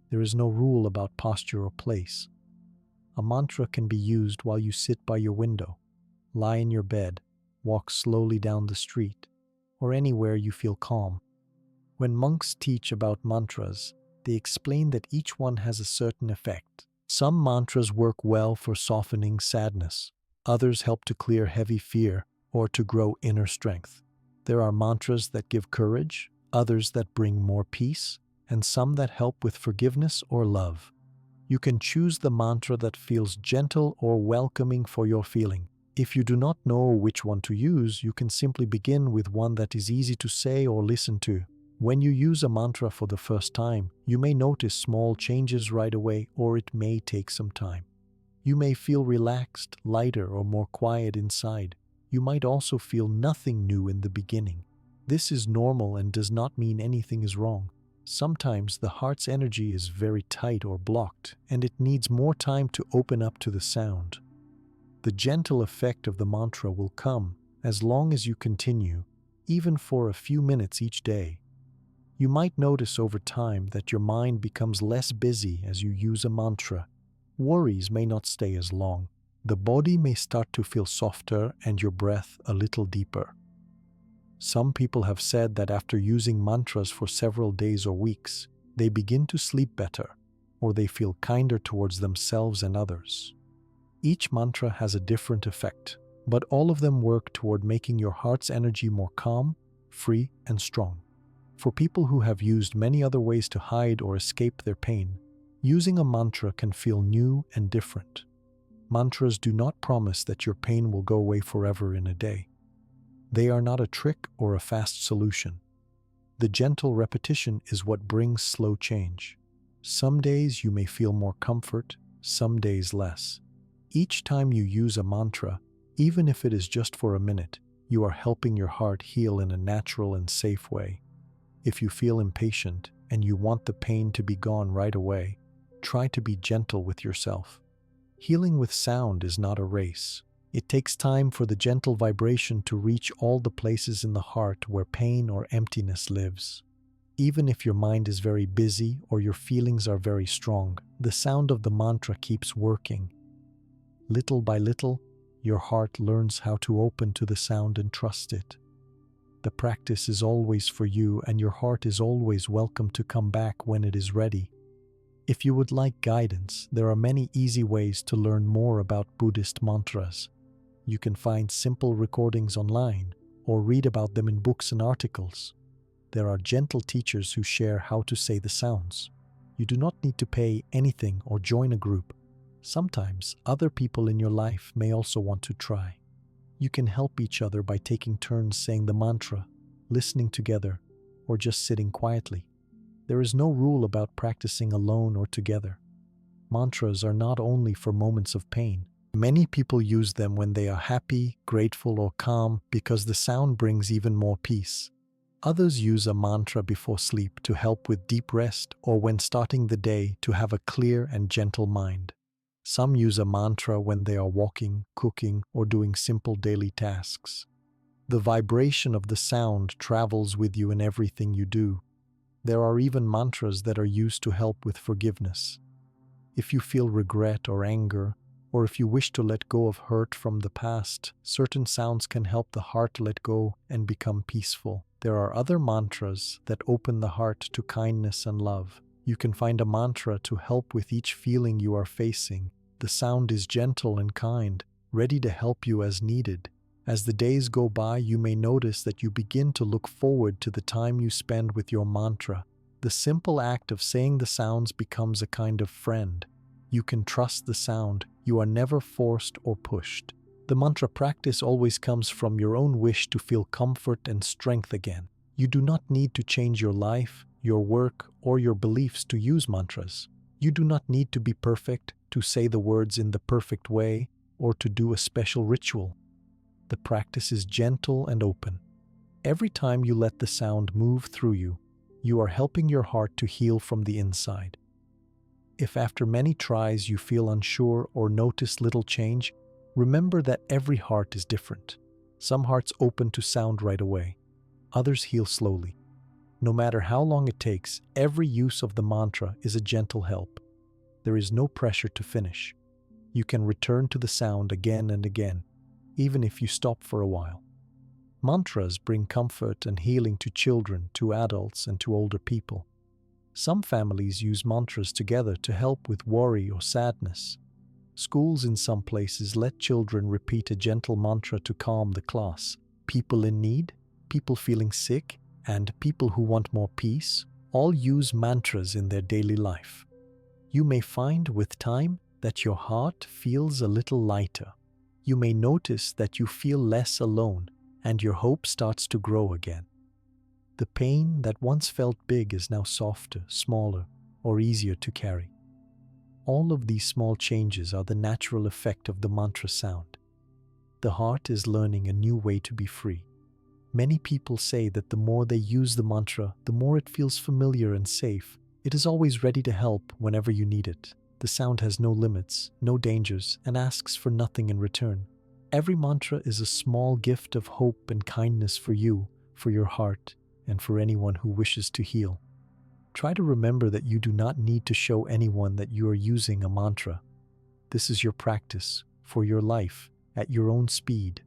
S1: There is no rule about posture or place. A mantra can be used while you sit by your window, lie in your bed, walk slowly down the street, or anywhere you feel calm. When monks teach about mantras, they explain that each one has a certain effect. Some mantras work well for softening sadness. Others help to clear heavy fear or to grow inner strength. There are mantras that give courage, others that bring more peace, and some that help with forgiveness or love. You can choose the mantra that feels gentle or welcoming for your feeling. If you do not know which one to use, you can simply begin with one that is easy to say or listen to. When you use a mantra for the first time, you may notice small changes right away, or it may take some time. You may feel relaxed, lighter, or more quiet inside. You might also feel nothing new in the beginning. This is normal and does not mean anything is wrong. Sometimes the heart's energy is very tight or blocked, and it needs more time to open up to the sound. The gentle effect of the mantra will come as long as you continue, even for a few minutes each day. You might notice over time that your mind becomes less busy as you use a mantra. Worries may not stay as long. The body may start to feel softer and your breath a little deeper. Some people have said that after using mantras for several days or weeks, they begin to sleep better, or they feel kinder towards themselves and others. Each mantra has a different effect, but all of them work toward making your heart's energy more calm, free, and strong. For people who have used many other ways to hide or escape their pain, using a mantra can feel new and different. Mantras do not promise that your pain will go away forever in a day. They are not a trick or a fast solution. The gentle repetition is what brings slow change. Some days you may feel more comfort, some days less. Each time you use a mantra, even if it is just for a minute, you are helping your heart heal in a natural and safe way. If you feel impatient and you want the pain to be gone right away, try to be gentle with yourself. Healing with sound is not a race. It takes time for the gentle vibration to reach all the places in the heart where pain or emptiness lives. Even if your mind is very busy or your feelings are very strong, the sound of the mantra keeps working. Little by little, your heart learns how to open to the sound and trust it. The practice is always for you, and your heart is always welcome to come back when it is ready. If you would like guidance, there are many easy ways to learn more about Buddhist mantras. You can find simple recordings online or read about them in books and articles. There are gentle teachers who share how to say the sounds. You do not need to pay anything or join a group. Sometimes other people in your life may also want to try. You can help each other by taking turns saying the mantra, listening together, or just sitting quietly. There is no rule about practicing alone or together. Mantras are not only for moments of pain. Many people use them when they are happy, grateful, or calm because the sound brings even more peace. Others use a mantra before sleep to help with deep rest or when starting the day to have a clear and gentle mind. Some use a mantra when they are walking, cooking, or doing simple daily tasks. The vibration of the sound travels with you in everything you do. There are even mantras that are used to help with forgiveness. If you feel regret or anger, or if you wish to let go of hurt from the past, certain sounds can help the heart let go and become peaceful. There are other mantras that open the heart to kindness and love. You can find a mantra to help with each feeling you are facing. The sound is gentle and kind, ready to help you as needed. As the days go by, you may notice that you begin to look forward to the time you spend with your mantra. The simple act of saying the sounds becomes a kind of friend. You can trust the sound. You are never forced or pushed. The mantra practice always comes from your own wish to feel comfort and strength again. You do not need to change your life, your work, or your beliefs to use mantras. You do not need to be perfect, to say the words in the perfect way, or to do a special ritual. The practice is gentle and open. Every time you let the sound move through you, you are helping your heart to heal from the inside. If after many tries you feel unsure or notice little change, remember that every heart is different. Some hearts open to sound right away. Others heal slowly. No matter how long it takes, every use of the mantra is a gentle help. There is no pressure to finish. You can return to the sound again and again, even if you stop for a while. Mantras bring comfort and healing to children, to adults, and to older people. Some families use mantras together to help with worry or sadness. Schools in some places let children repeat a gentle mantra to calm the class. People in need, people feeling sick, and people who want more peace all use mantras in their daily life. You may find with time that your heart feels a little lighter. You may notice that you feel less alone and your hope starts to grow again. The pain that once felt big is now softer, smaller, or easier to carry. All of these small changes are the natural effect of the mantra sound. The heart is learning a new way to be free. Many people say that the more they use the mantra, the more it feels familiar and safe. It is always ready to help whenever you need it. The sound has no limits, no dangers, and asks for nothing in return. Every mantra is a small gift of hope and kindness for you, for your heart, and for anyone who wishes to heal. Try to remember that you do not need to show anyone that you are using a mantra. This is your practice, for your life, at your own speed.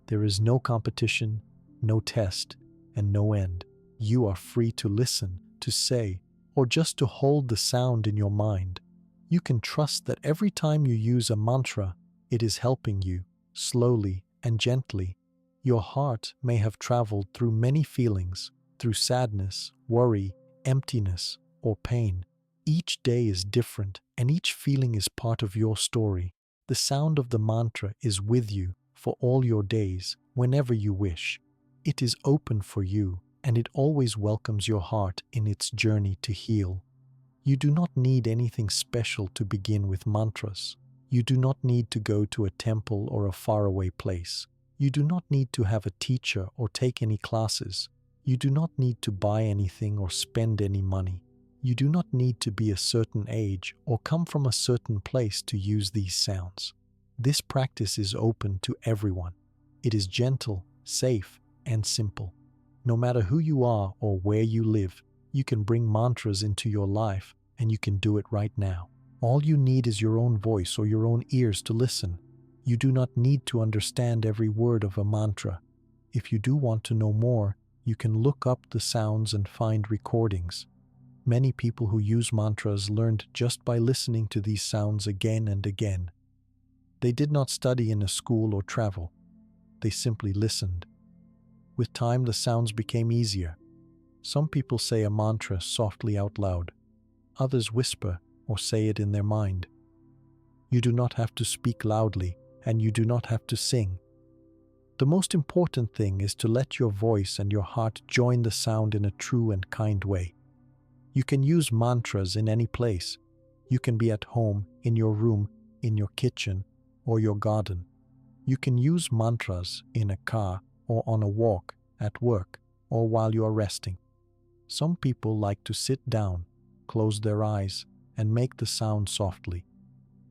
S1: There is no competition, no test, and no end. You are free to listen, to say, or just to hold the sound in your mind. You can trust that every time you use a mantra, it is helping you, slowly and gently. Your heart may have traveled through many feelings, through sadness, worry, emptiness, or pain. Each day is different, and each feeling is part of your story. The sound of the mantra is with you for all your days, whenever you wish. It is open for you, and it always welcomes your heart in its journey to heal. You do not need anything special to begin with mantras. You do not need to go to a temple or a faraway place. You do not need to have a teacher or take any classes. You do not need to buy anything or spend any money. You do not need to be a certain age or come from a certain place to use these sounds. This practice is open to everyone. It is gentle, safe, and simple. No matter who you are or where you live, you can bring mantras into your life, and you can do it right now. All you need is your own voice or your own ears to listen. You do not need to understand every word of a mantra. If you do want to know more, you can look up the sounds and find recordings. Many people who use mantras learned just by listening to these sounds again and again. They did not study in a school or travel. They simply listened. With time, the sounds became easier. Some people say a mantra softly out loud. Others whisper or say it in their mind. You do not have to speak loudly, and you do not have to sing. The most important thing is to let your voice and your heart join the sound in a true and kind way. You can use mantras in any place. You can be at home, in your room, in your kitchen, or your garden. You can use mantras in a car or on a walk, at work, or while you are resting. Some people like to sit down, close their eyes, and make the sound softly.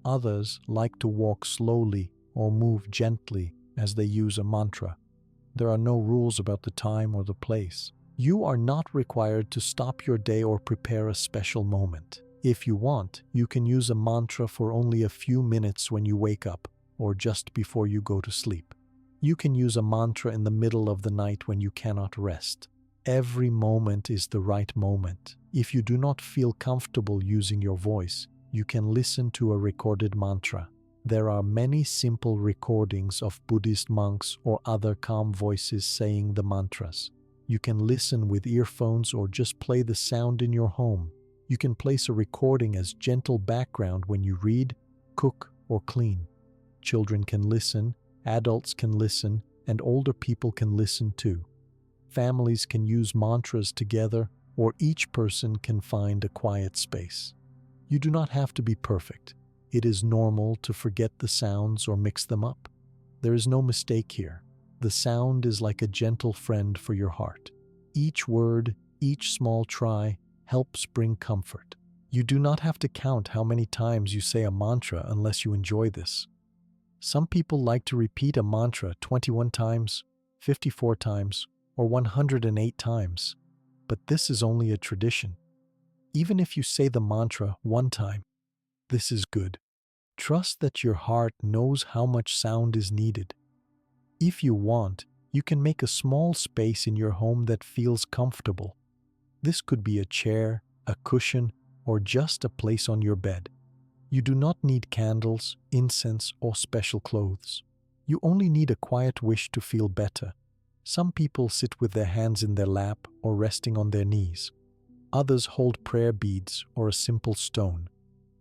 S1: Others like to walk slowly or move gently as they use a mantra. There are no rules about the time or the place. You are not required to stop your day or prepare a special moment. If you want, you can use a mantra for only a few minutes when you wake up or just before you go to sleep. You can use a mantra in the middle of the night when you cannot rest. Every moment is the right moment. If you do not feel comfortable using your voice, you can listen to a recorded mantra. There are many simple recordings of Buddhist monks or other calm voices saying the mantras. You can listen with earphones or just play the sound in your home. You can place a recording as gentle background when you read, cook, or clean. Children can listen, adults can listen, and older people can listen too. Families can use mantras together, or each person can find a quiet space. You do not have to be perfect. It is normal to forget the sounds or mix them up. There is no mistake here. The sound is like a gentle friend for your heart. Each word, each small try, helps bring comfort. You do not have to count how many times you say a mantra unless you enjoy this. Some people like to repeat a mantra 21 times, 54 times, or 108 times, but this is only a tradition. Even if you say the mantra one time, this is good. Trust that your heart knows how much sound is needed. If you want, you can make a small space in your home that feels comfortable. This could be a chair, a cushion, or just a place on your bed. You do not need candles, incense, or special clothes. You only need a quiet wish to feel better. Some people sit with their hands in their lap or resting on their knees. Others hold prayer beads or a simple stone.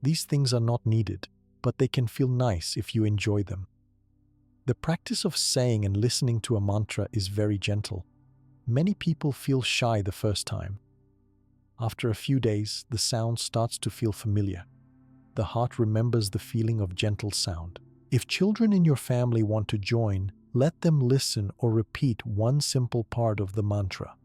S1: These things are not needed, but they can feel nice if you enjoy them. The practice of saying and listening to a mantra is very gentle. Many people feel shy the first time. After a few days, the sound starts to feel familiar. The heart remembers the feeling of gentle sound. If children in your family want to join, let them listen or repeat one simple part of the mantra.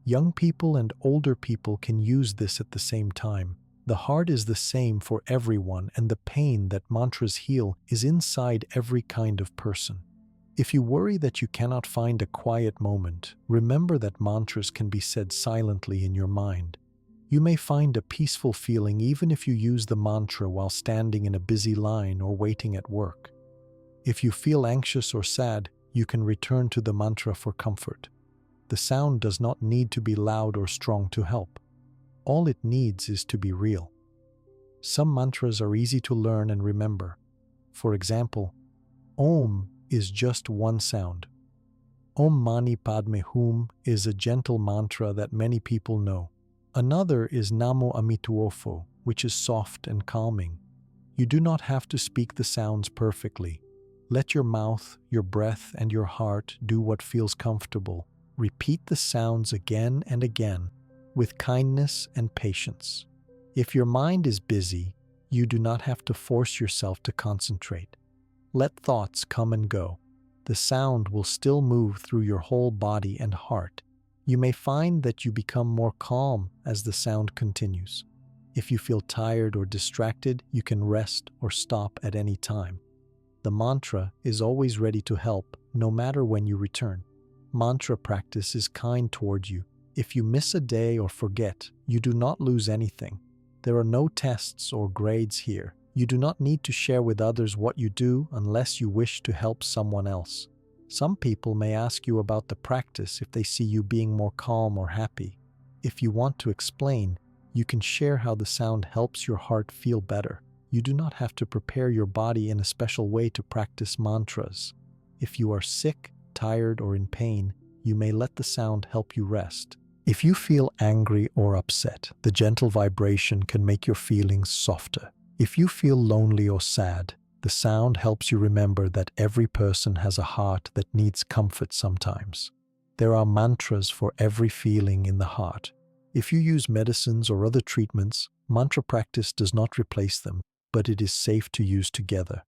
S1: Young people and older people can use this at the same time. The heart is the same for everyone, and the pain that mantras heal is inside every kind of person. If you worry that you cannot find a quiet moment, remember that mantras can be said silently in your mind. You may find a peaceful feeling even if you use the mantra while standing in a busy line or waiting at work. If you feel anxious or sad, you can return to the mantra for comfort. The sound does not need to be loud or strong to help. All it needs is to be real. Some mantras are easy to learn and remember. For example, Om is just one sound. Om Mani Padme Hum is a gentle mantra that many people know. Another is Namo Amituofo, which is soft and calming. You do not have to speak the sounds perfectly. Let your mouth, your breath, and your heart do what feels comfortable. Repeat the sounds again and again, with kindness and patience. If your mind is busy, you do not have to force yourself to concentrate. Let thoughts come and go. The sound will still move through your whole body and heart. You may find that you become more calm as the sound continues. If you feel tired or distracted, you can rest or stop at any time. The mantra is always ready to help, no matter when you return. Mantra practice is kind toward you. If you miss a day or forget, you do not lose anything. There are no tests or grades here. You do not need to share with others what you do unless you wish to help someone else. Some people may ask you about the practice if they see you being more calm or happy. If you want to explain, you can share how the sound helps your heart feel better. You do not have to prepare your body in a special way to practice mantras. If you are sick, tired, or in pain, you may let the sound help you rest. If you feel angry or upset, the gentle vibration can make your feelings softer. If you feel lonely or sad, the sound helps you remember that every person has a heart that needs comfort sometimes. There are mantras for every feeling in the heart. If you use medicines or other treatments, mantra practice does not replace them, but it is safe to use together.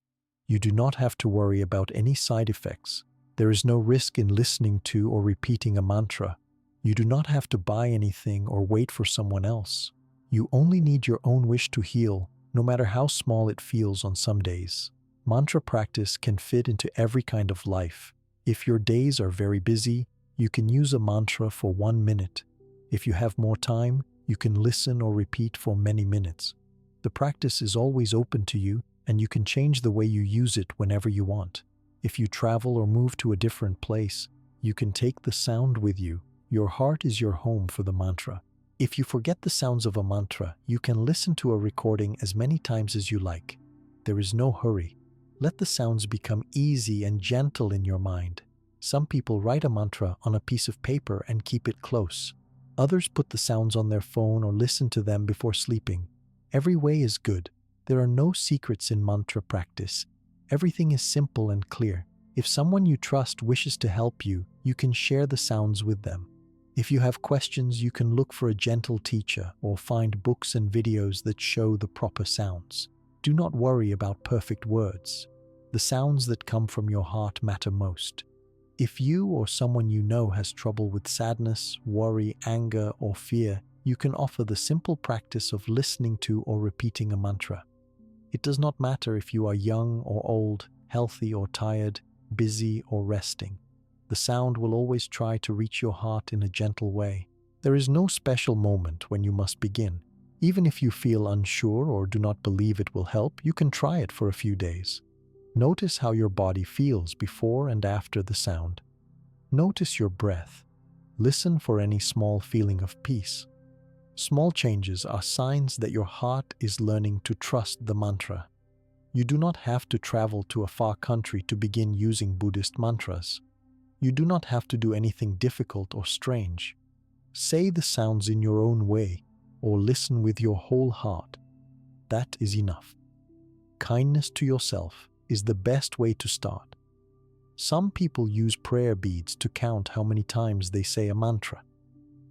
S1: You do not have to worry about any side effects. There is no risk in listening to or repeating a mantra. You do not have to buy anything or wait for someone else. You only need your own wish to heal, no matter how small it feels on some days. Mantra practice can fit into every kind of life. If your days are very busy, you can use a mantra for 1 minute. If you have more time, you can listen or repeat for many minutes. The practice is always open to you, and you can change the way you use it whenever you want. If you travel or move to a different place, you can take the sound with you. Your heart is your home for the mantra. If you forget the sounds of a mantra, you can listen to a recording as many times as you like. There is no hurry. Let the sounds become easy and gentle in your mind. Some people write a mantra on a piece of paper and keep it close. Others put the sounds on their phone or listen to them before sleeping. Every way is good. There are no secrets in mantra practice. Everything is simple and clear. If someone you trust wishes to help you, you can share the sounds with them. If you have questions, you can look for a gentle teacher or find books and videos that show the proper sounds. Do not worry about perfect words. The sounds that come from your heart matter most. If you or someone you know has trouble with sadness, worry, anger, or fear, you can offer the simple practice of listening to or repeating a mantra. It does not matter if you are young or old, healthy or tired, busy or resting. The sound will always try to reach your heart in a gentle way. There is no special moment when you must begin. Even if you feel unsure or do not believe it will help, you can try it for a few days. Notice how your body feels before and after the sound. Notice your breath. Listen for any small feeling of peace. Small changes are signs that your heart is learning to trust the mantra. You do not have to travel to a far country to begin using Buddhist mantras. You do not have to do anything difficult or strange. Say the sounds in your own way or listen with your whole heart. That is enough. Kindness to yourself is the best way to start. Some people use prayer beads to count how many times they say a mantra.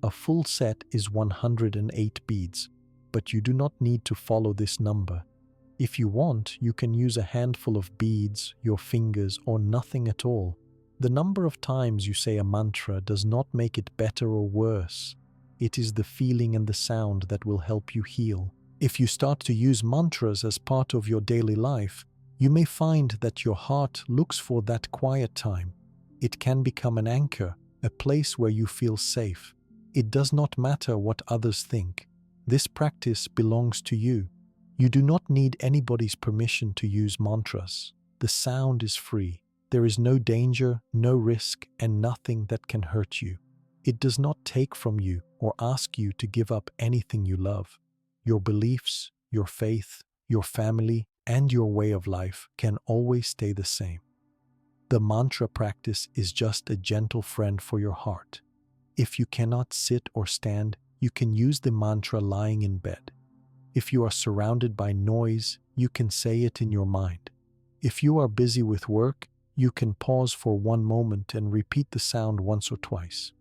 S1: A full set is 108 beads, but you do not need to follow this number. If you want, you can use a handful of beads, your fingers, or nothing at all. The number of times you say a mantra does not make it better or worse. It is the feeling and the sound that will help you heal. If you start to use mantras as part of your daily life, you may find that your heart looks for that quiet time. It can become an anchor, a place where you feel safe. It does not matter what others think. This practice belongs to you. You do not need anybody's permission to use mantras. The sound is free. There is no danger, no risk, and nothing that can hurt you. It does not take from you or ask you to give up anything you love. Your beliefs, your faith, your family, and your way of life can always stay the same. The mantra practice is just a gentle friend for your heart. If you cannot sit or stand, you can use the mantra lying in bed. If you are surrounded by noise, you can say it in your mind. If you are busy with work, you can pause for 1 moment and repeat the sound once or twice.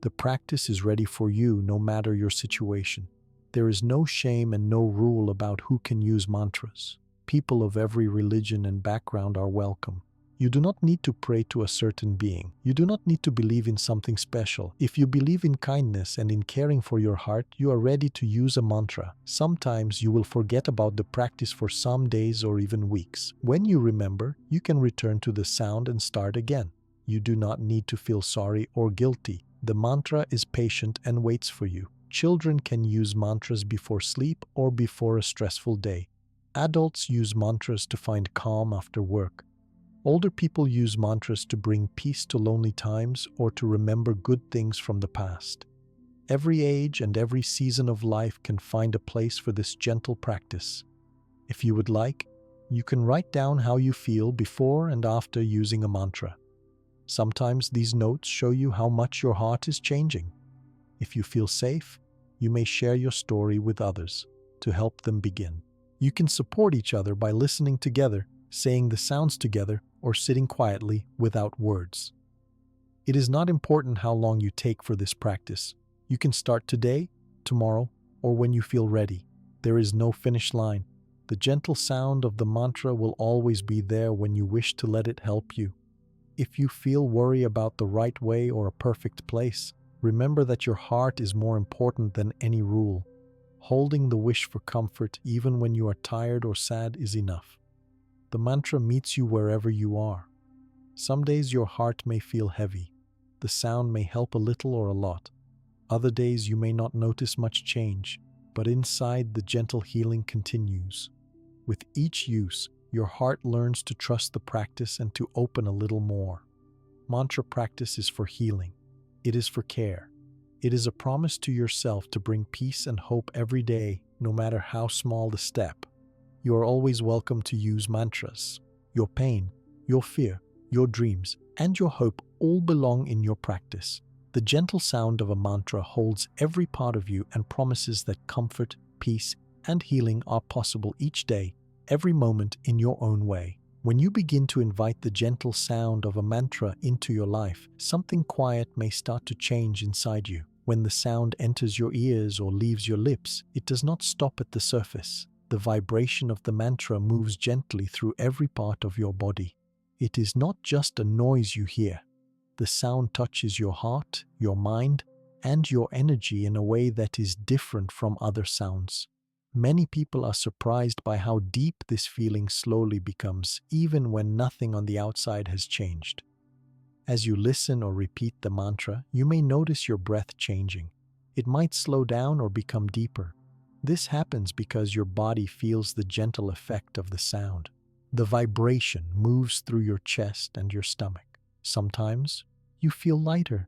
S1: The practice is ready for you no matter your situation. There is no shame and no rule about who can use mantras. People of every religion and background are welcome. You do not need to pray to a certain being. You do not need to believe in something special. If you believe in kindness and in caring for your heart, you are ready to use a mantra. Sometimes you will forget about the practice for some days or even weeks. When you remember, you can return to the sound and start again. You do not need to feel sorry or guilty. The mantra is patient and waits for you. Children can use mantras before sleep or before a stressful day. Adults use mantras to find calm after work. Older people use mantras to bring peace to lonely times or to remember good things from the past. Every age and every season of life can find a place for this gentle practice. If you would like, you can write down how you feel before and after using a mantra. Sometimes these notes show you how much your heart is changing. If you feel safe, you may share your story with others to help them begin. You can support each other by listening together, saying the sounds together, or sitting quietly without words. It is not important how long you take for this practice. You can start today, tomorrow, or when you feel ready. There is no finish line. The gentle sound of the mantra will always be there when you wish to let it help you. If you feel worry about the right way or a perfect place, remember that your heart is more important than any rule. Holding the wish for comfort even when you are tired or sad is enough. The mantra meets you wherever you are. Some days your heart may feel heavy. The sound may help a little or a lot. Other days you may not notice much change, but inside the gentle healing continues. With each use, your heart learns to trust the practice and to open a little more. Mantra practice is for healing. It is for care. It is a promise to yourself to bring peace and hope every day, no matter how small the step. You are always welcome to use mantras. Your pain, your fear, your dreams, and your hope all belong in your practice. The gentle sound of a mantra holds every part of you and promises that comfort, peace, and healing are possible each day, every moment in your own way. When you begin to invite the gentle sound of a mantra into your life, something quiet may start to change inside you. When the sound enters your ears or leaves your lips, it does not stop at the surface. The vibration of the mantra moves gently through every part of your body. It is not just a noise you hear. The sound touches your heart, your mind, and your energy in a way that is different from other sounds. Many people are surprised by how deep this feeling slowly becomes, even when nothing on the outside has changed. As you listen or repeat the mantra, you may notice your breath changing. It might slow down or become deeper. This happens because your body feels the gentle effect of the sound. The vibration moves through your chest and your stomach. Sometimes you feel lighter.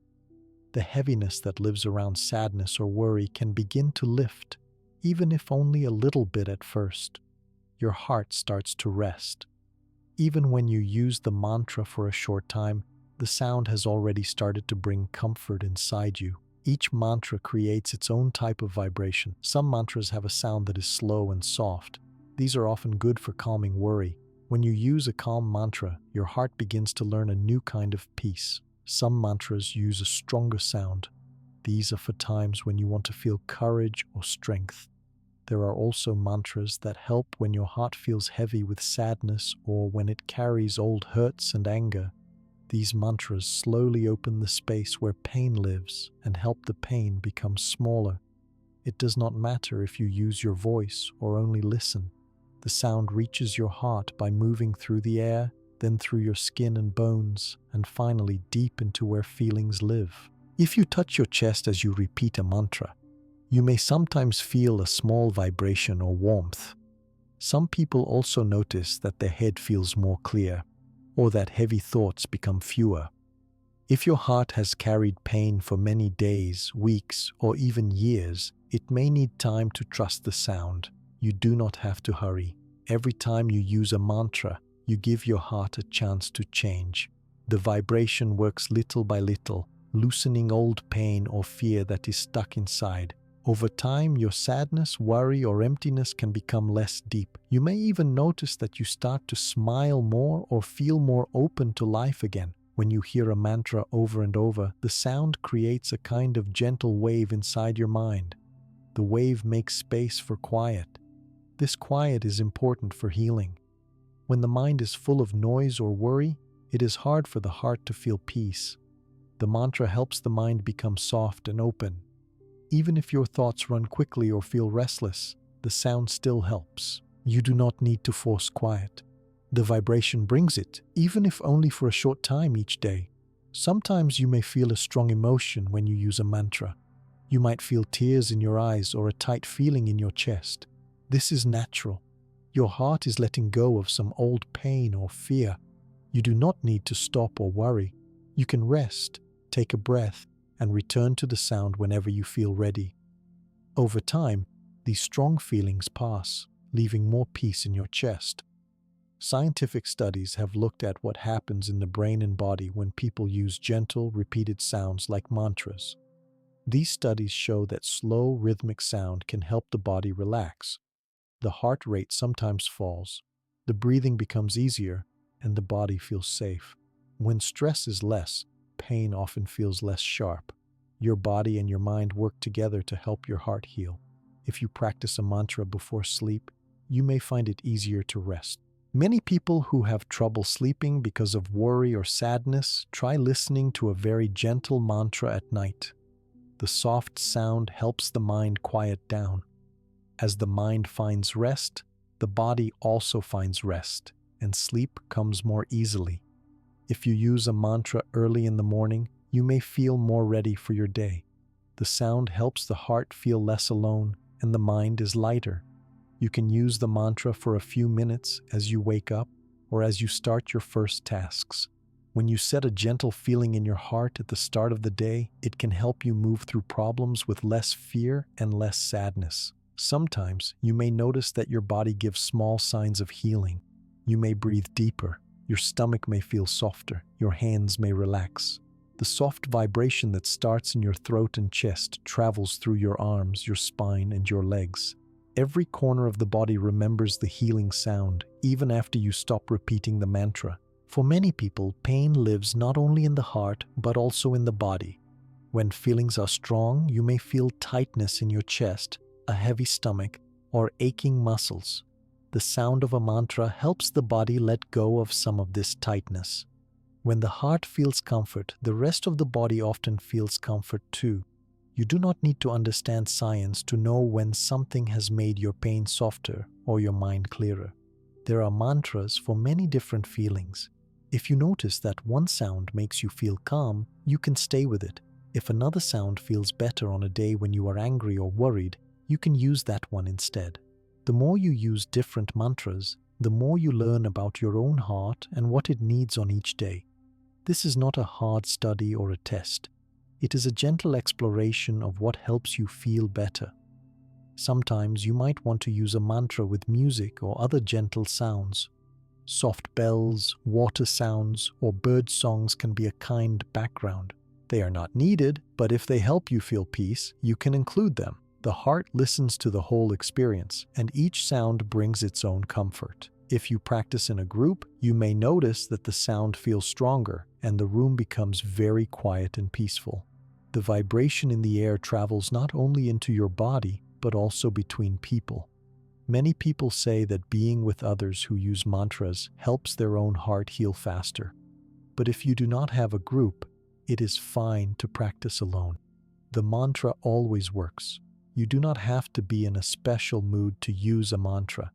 S1: The heaviness that lives around sadness or worry can begin to lift, even if only a little bit at first. Your heart starts to rest. Even when you use the mantra for a short time, the sound has already started to bring comfort inside you. Each mantra creates its own type of vibration. Some mantras have a sound that is slow and soft. These are often good for calming worry. When you use a calm mantra, your heart begins to learn a new kind of peace. Some mantras use a stronger sound. These are for times when you want to feel courage or strength. There are also mantras that help when your heart feels heavy with sadness or when it carries old hurts and anger. These mantras slowly open the space where pain lives and help the pain become smaller. It does not matter if you use your voice or only listen. The sound reaches your heart by moving through the air, then through your skin and bones, and finally deep into where feelings live. If you touch your chest as you repeat a mantra, you may sometimes feel a small vibration or warmth. Some people also notice that their head feels more clear, or that heavy thoughts become fewer. If your heart has carried pain for many days, weeks, or even years, it may need time to trust the sound. You do not have to hurry. Every time you use a mantra, you give your heart a chance to change. The vibration works little by little, loosening old pain or fear that is stuck inside. Over time, your sadness, worry, or emptiness can become less deep. You may even notice that you start to smile more or feel more open to life again. When you hear a mantra over and over, the sound creates a kind of gentle wave inside your mind. The wave makes space for quiet. This quiet is important for healing. When the mind is full of noise or worry, it is hard for the heart to feel peace. The mantra helps the mind become soft and open. Even if your thoughts run quickly or feel restless, the sound still helps. You do not need to force quiet. The vibration brings it, even if only for a short time each day. Sometimes you may feel a strong emotion when you use a mantra. You might feel tears in your eyes or a tight feeling in your chest. This is natural. Your heart is letting go of some old pain or fear. You do not need to stop or worry. You can rest, take a breath, and return to the sound whenever you feel ready. Over time, these strong feelings pass, leaving more peace in your chest. Scientific studies have looked at what happens in the brain and body when people use gentle, repeated sounds like mantras. These studies show that slow, rhythmic sound can help the body relax. The heart rate sometimes falls, the breathing becomes easier, and the body feels safe. When stress is less, pain often feels less sharp. Your body and your mind work together to help your heart heal. If you practice a mantra before sleep, you may find it easier to rest. Many people who have trouble sleeping because of worry or sadness try listening to a very gentle mantra at night. The soft sound helps the mind quiet down. As the mind finds rest, the body also finds rest, and sleep comes more easily. If you use a mantra early in the morning, you may feel more ready for your day. The sound helps the heart feel less alone, and the mind is lighter. You can use the mantra for a few minutes as you wake up or as you start your first tasks. When you set a gentle feeling in your heart at the start of the day, it can help you move through problems with less fear and less sadness. Sometimes you may notice that your body gives small signs of healing. You may breathe deeper, your stomach may feel softer, your hands may relax. The soft vibration that starts in your throat and chest travels through your arms, your spine, and your legs. Every corner of the body remembers the healing sound, even after you stop repeating the mantra. For many people, pain lives not only in the heart, but also in the body. When feelings are strong, you may feel tightness in your chest, a heavy stomach, or aching muscles. The sound of a mantra helps the body let go of some of this tightness. When the heart feels comfort, the rest of the body often feels comfort too. You do not need to understand science to know when something has made your pain softer or your mind clearer. There are mantras for many different feelings. If you notice that one sound makes you feel calm, you can stay with it. If another sound feels better on a day when you are angry or worried, you can use that one instead. The more you use different mantras, the more you learn about your own heart and what it needs on each day. This is not a hard study or a test. It is a gentle exploration of what helps you feel better. Sometimes you might want to use a mantra with music or other gentle sounds. Soft bells, water sounds, or bird songs can be a kind background. They are not needed, but if they help you feel peace, you can include them. The heart listens to the whole experience, and each sound brings its own comfort. If you practice in a group, you may notice that the sound feels stronger and the room becomes very quiet and peaceful. The vibration in the air travels not only into your body, but also between people. Many people say that being with others who use mantras helps their own heart heal faster. But if you do not have a group, it is fine to practice alone. The mantra always works. You do not have to be in a special mood to use a mantra.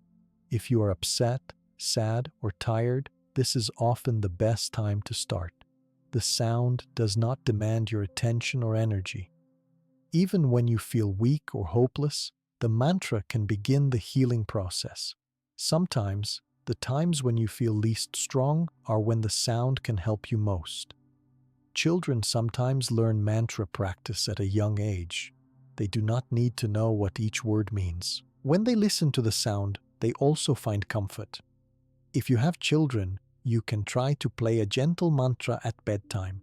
S1: If you are upset, sad, or tired, this is often the best time to start. The sound does not demand your attention or energy. Even when you feel weak or hopeless, the mantra can begin the healing process. Sometimes, the times when you feel least strong are when the sound can help you most. Children sometimes learn mantra practice at a young age. They do not need to know what each word means. When they listen to the sound, they also find comfort. If you have children, you can try to play a gentle mantra at bedtime.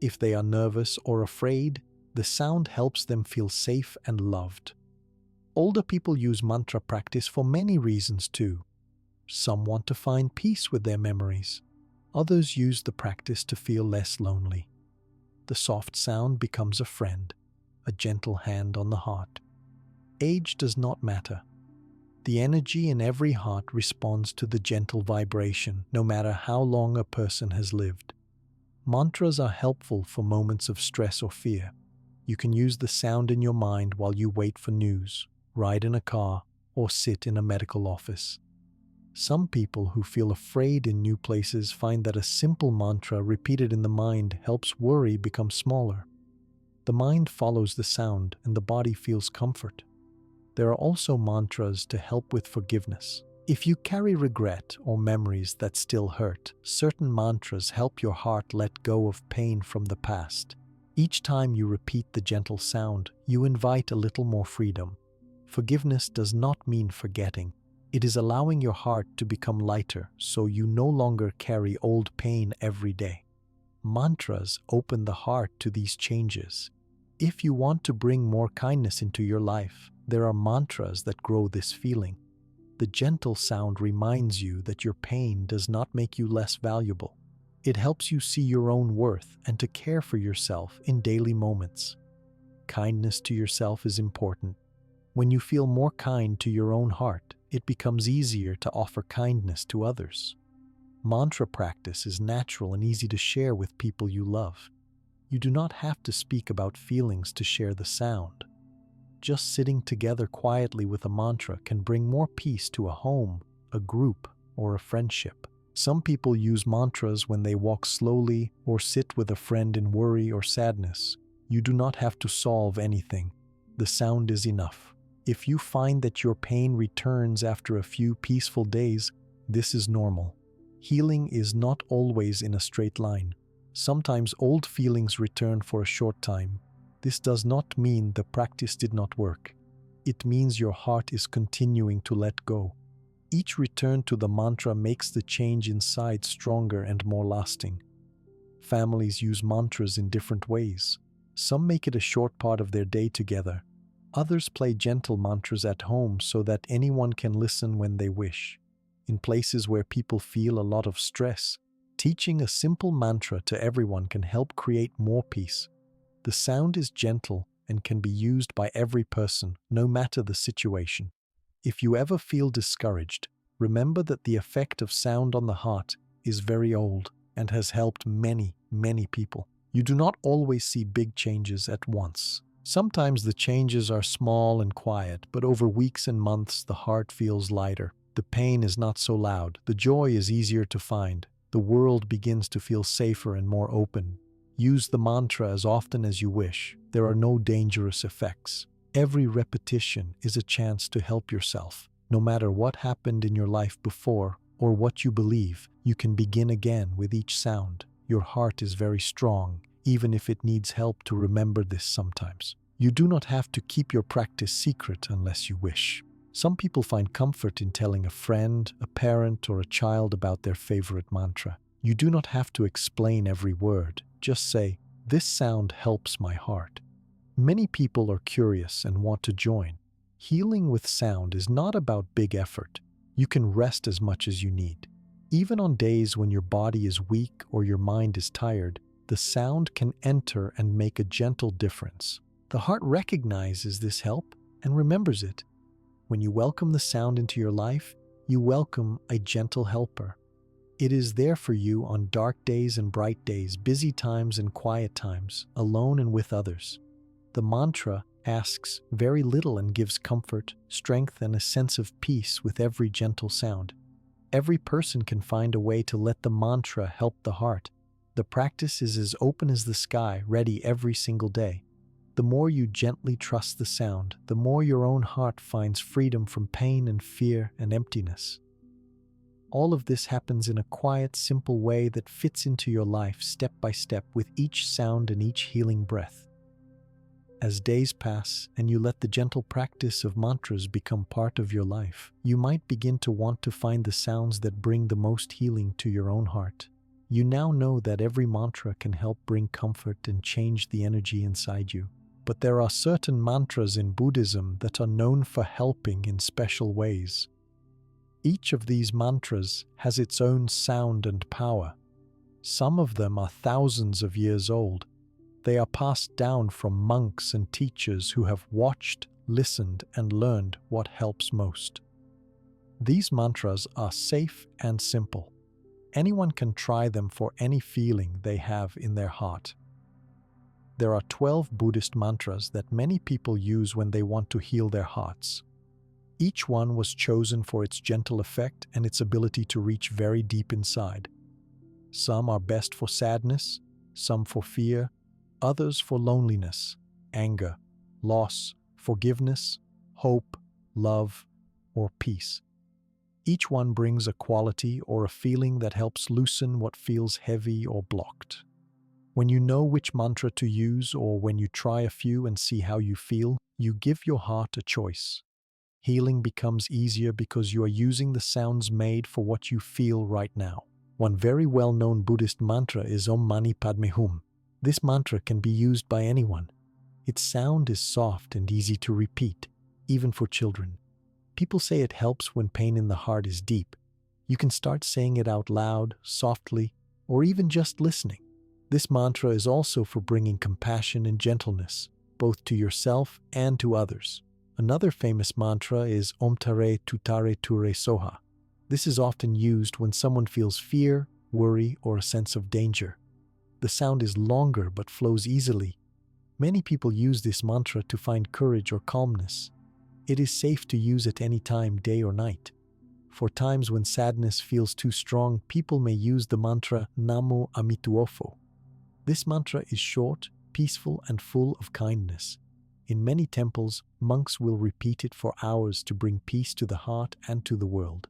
S1: If they are nervous or afraid, the sound helps them feel safe and loved. Older people use mantra practice for many reasons too. Some want to find peace with their memories. Others use the practice to feel less lonely. The soft sound becomes a friend, a gentle hand on the heart. Age does not matter. The energy in every heart responds to the gentle vibration, no matter how long a person has lived. Mantras are helpful for moments of stress or fear. You can use the sound in your mind while you wait for news, ride in a car, or sit in a medical office. Some people who feel afraid in new places find that a simple mantra repeated in the mind helps worry become smaller. The mind follows the sound and the body feels comfort. There are also mantras to help with forgiveness. If you carry regret or memories that still hurt, certain mantras help your heart let go of pain from the past. Each time you repeat the gentle sound, you invite a little more freedom. Forgiveness does not mean forgetting. It is allowing your heart to become lighter so you no longer carry old pain every day. Mantras open the heart to these changes. If you want to bring more kindness into your life, there are mantras that grow this feeling. The gentle sound reminds you that your pain does not make you less valuable. It helps you see your own worth and to care for yourself in daily moments. Kindness to yourself is important. When you feel more kind to your own heart, it becomes easier to offer kindness to others. Mantra practice is natural and easy to share with people you love. You do not have to speak about feelings to share the sound. Just sitting together quietly with a mantra can bring more peace to a home, a group, or a friendship. Some people use mantras when they walk slowly or sit with a friend in worry or sadness. You do not have to solve anything. The sound is enough. If you find that your pain returns after a few peaceful days, this is normal. Healing is not always in a straight line. Sometimes old feelings return for a short time. This does not mean the practice did not work. It means your heart is continuing to let go. Each return to the mantra makes the change inside stronger and more lasting. Families use mantras in different ways. Some make it a short part of their day together. Others play gentle mantras at home so that anyone can listen when they wish. In places where people feel a lot of stress, teaching a simple mantra to everyone can help create more peace. The sound is gentle and can be used by every person, no matter the situation. If you ever feel discouraged, remember that the effect of sound on the heart is very old and has helped many, many people. You do not always see big changes at once. Sometimes the changes are small and quiet, but over weeks and months the heart feels lighter. The pain is not so loud. The joy is easier to find. The world begins to feel safer and more open. Use the mantra as often as you wish. There are no dangerous effects. Every repetition is a chance to help yourself. No matter what happened in your life before or what you believe, you can begin again with each sound. Your heart is very strong, even if it needs help to remember this sometimes. You do not have to keep your practice secret unless you wish. Some people find comfort in telling a friend, a parent, or a child about their favorite mantra. You do not have to explain every word. Just say, "This sound helps my heart." Many people are curious and want to join. Healing with sound is not about big effort. You can rest as much as you need. Even on days when your body is weak or your mind is tired, the sound can enter and make a gentle difference. The heart recognizes this help and remembers it. When you welcome the sound into your life, you welcome a gentle helper. It is there for you on dark days and bright days, busy times and quiet times, alone and with others. The mantra asks very little and gives comfort, strength, and a sense of peace with every gentle sound. Every person can find a way to let the mantra help the heart. The practice is as open as the sky, ready every single day. The more you gently trust the sound, the more your own heart finds freedom from pain and fear and emptiness. All of this happens in a quiet, simple way that fits into your life step by step with each sound and each healing breath. As days pass and you let the gentle practice of mantras become part of your life, you might begin to want to find the sounds that bring the most healing to your own heart. You now know that every mantra can help bring comfort and change the energy inside you. But there are certain mantras in Buddhism that are known for helping in special ways. Each of these mantras has its own sound and power. Some of them are thousands of years old. They are passed down from monks and teachers who have watched, listened, and learned what helps most. These mantras are safe and simple. Anyone can try them for any feeling they have in their heart. There are 12 Buddhist mantras that many people use when they want to heal their hearts. Each one was chosen for its gentle effect and its ability to reach very deep inside. Some are best for sadness, some for fear, others for loneliness, anger, loss, forgiveness, hope, love, or peace. Each one brings a quality or a feeling that helps loosen what feels heavy or blocked. When you know which mantra to use, or when you try a few and see how you feel, you give your heart a choice. Healing becomes easier because you are using the sounds made for what you feel right now. One very well-known Buddhist mantra is Om Mani Padme Hum. This mantra can be used by anyone. Its sound is soft and easy to repeat, even for children. People say it helps when pain in the heart is deep. You can start saying it out loud, softly, or even just listening. This mantra is also for bringing compassion and gentleness, both to yourself and to others. Another famous mantra is Om Tare Tutare Ture Soha. This is often used when someone feels fear, worry, or a sense of danger. The sound is longer but flows easily. Many people use this mantra to find courage or calmness. It is safe to use at any time, day or night. For times when sadness feels too strong, people may use the mantra Namo Amituofo. This mantra is short, peaceful, and full of kindness. In many temples, monks will repeat it for hours to bring peace to the heart and to the world.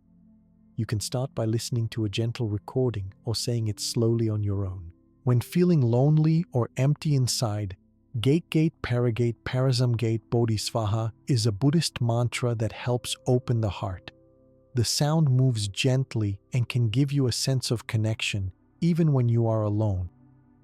S1: You can start by listening to a gentle recording or saying it slowly on your own. When feeling lonely or empty inside, Gate Paragate Parasamgate Bodhisvaha is a Buddhist mantra that helps open the heart. The sound moves gently and can give you a sense of connection, even when you are alone.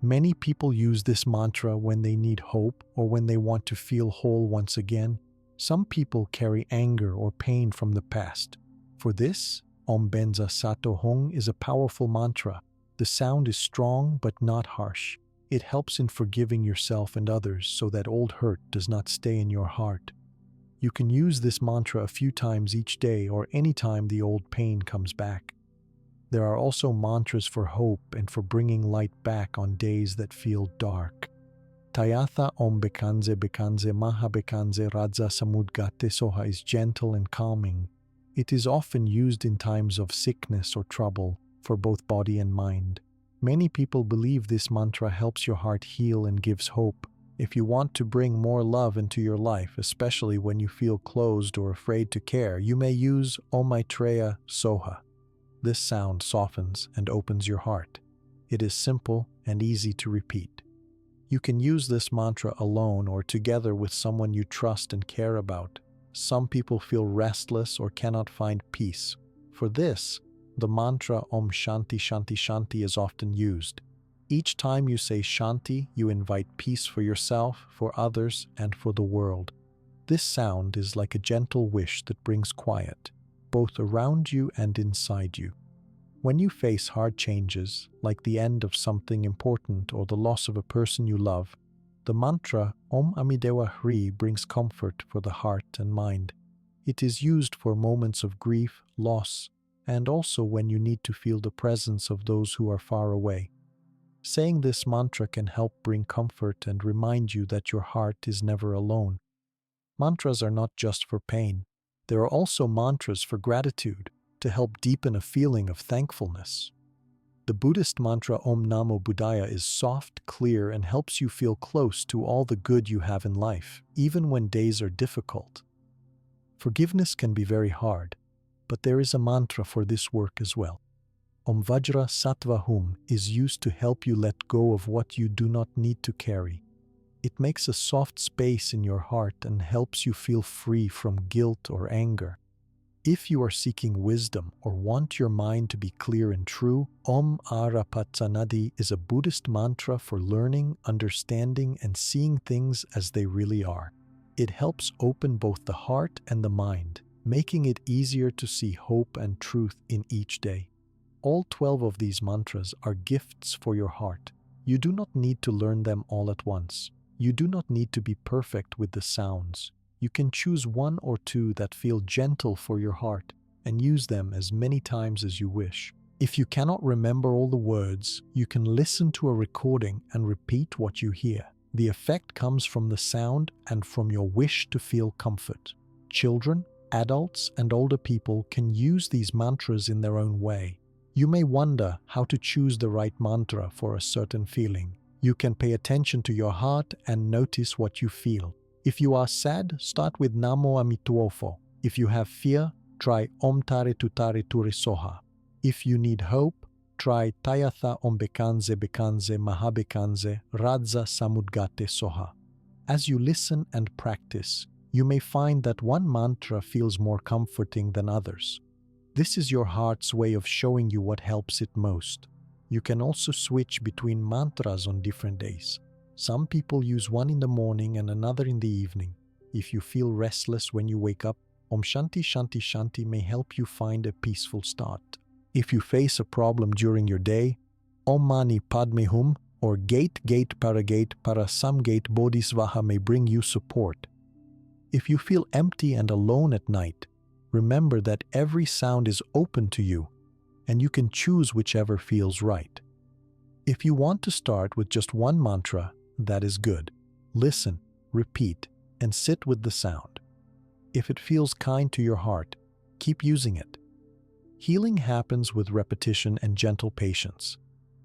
S1: Many people use this mantra when they need hope or when they want to feel whole once again. Some people carry anger or pain from the past. For this, Om Benza Sato Hong is a powerful mantra. The sound is strong but not harsh. It helps in forgiving yourself and others so that old hurt does not stay in your heart. You can use this mantra a few times each day or any time the old pain comes back. There are also mantras for hope and for bringing light back on days that feel dark. Tayatha Om Bekanze Maha Bekanze Radza Samudgate Soha is gentle and calming. It is often used in times of sickness or trouble for both body and mind. Many people believe this mantra helps your heart heal and gives hope. If you want to bring more love into your life, especially when you feel closed or afraid to care, you may use Om Maitreya Soha. This sound softens and opens your heart. It is simple and easy to repeat. You can use this mantra alone or together with someone you trust and care about. Some people feel restless or cannot find peace. For this, the mantra Om Shanti Shanti Shanti is often used. Each time you say Shanti, you invite peace for yourself, for others, and for the world. This sound is like a gentle wish that brings quiet, both around you and inside you. When you face hard changes, like the end of something important or the loss of a person you love, the mantra Om Amidewa Hri brings comfort for the heart and mind. It is used for moments of grief, loss, and also when you need to feel the presence of those who are far away. Saying this mantra can help bring comfort and remind you that your heart is never alone. Mantras are not just for pain. There are also mantras for gratitude, to help deepen a feeling of thankfulness. The Buddhist mantra Om Namo Buddhaya is soft, clear, and helps you feel close to all the good you have in life, even when days are difficult. Forgiveness can be very hard, but there is a mantra for this work as well. Om Vajra Sattva Hum is used to help you let go of what you do not need to carry. It makes a soft space in your heart and helps you feel free from guilt or anger. If you are seeking wisdom or want your mind to be clear and true, Om Arapatsanadi is a Buddhist mantra for learning, understanding, and seeing things as they really are. It helps open both the heart and the mind, making it easier to see hope and truth in each day. All 12 of these mantras are gifts for your heart. You do not need to learn them all at once. You do not need to be perfect with the sounds. You can choose one or two that feel gentle for your heart and use them as many times as you wish. If you cannot remember all the words, you can listen to a recording and repeat what you hear. The effect comes from the sound and from your wish to feel comfort. Children, adults, and older people can use these mantras in their own way. You may wonder how to choose the right mantra for a certain feeling. You can pay attention to your heart and notice what you feel. If you are sad, start with Namo Amituofo. If you have fear, try Om Tare Tutare Ture Soha. If you need hope, try Tayatha Om Bekanze Bekanze Maha Bekanze Radza Samudgate Soha. As you listen and practice, you may find that one mantra feels more comforting than others. This is your heart's way of showing you what helps it most. You can also switch between mantras on different days. Some people use one in the morning and another in the evening. If you feel restless when you wake up, Om Shanti Shanti Shanti may help you find a peaceful start. If you face a problem during your day, Om Mani Padme Hum or Gate Para Samgate Bodhisvaha may bring you support. If you feel empty and alone at night, remember that every sound is open to you, and you can choose whichever feels right. If you want to start with just one mantra, that is good. Listen, repeat, and sit with the sound. If it feels kind to your heart, keep using it. Healing happens with repetition and gentle patience.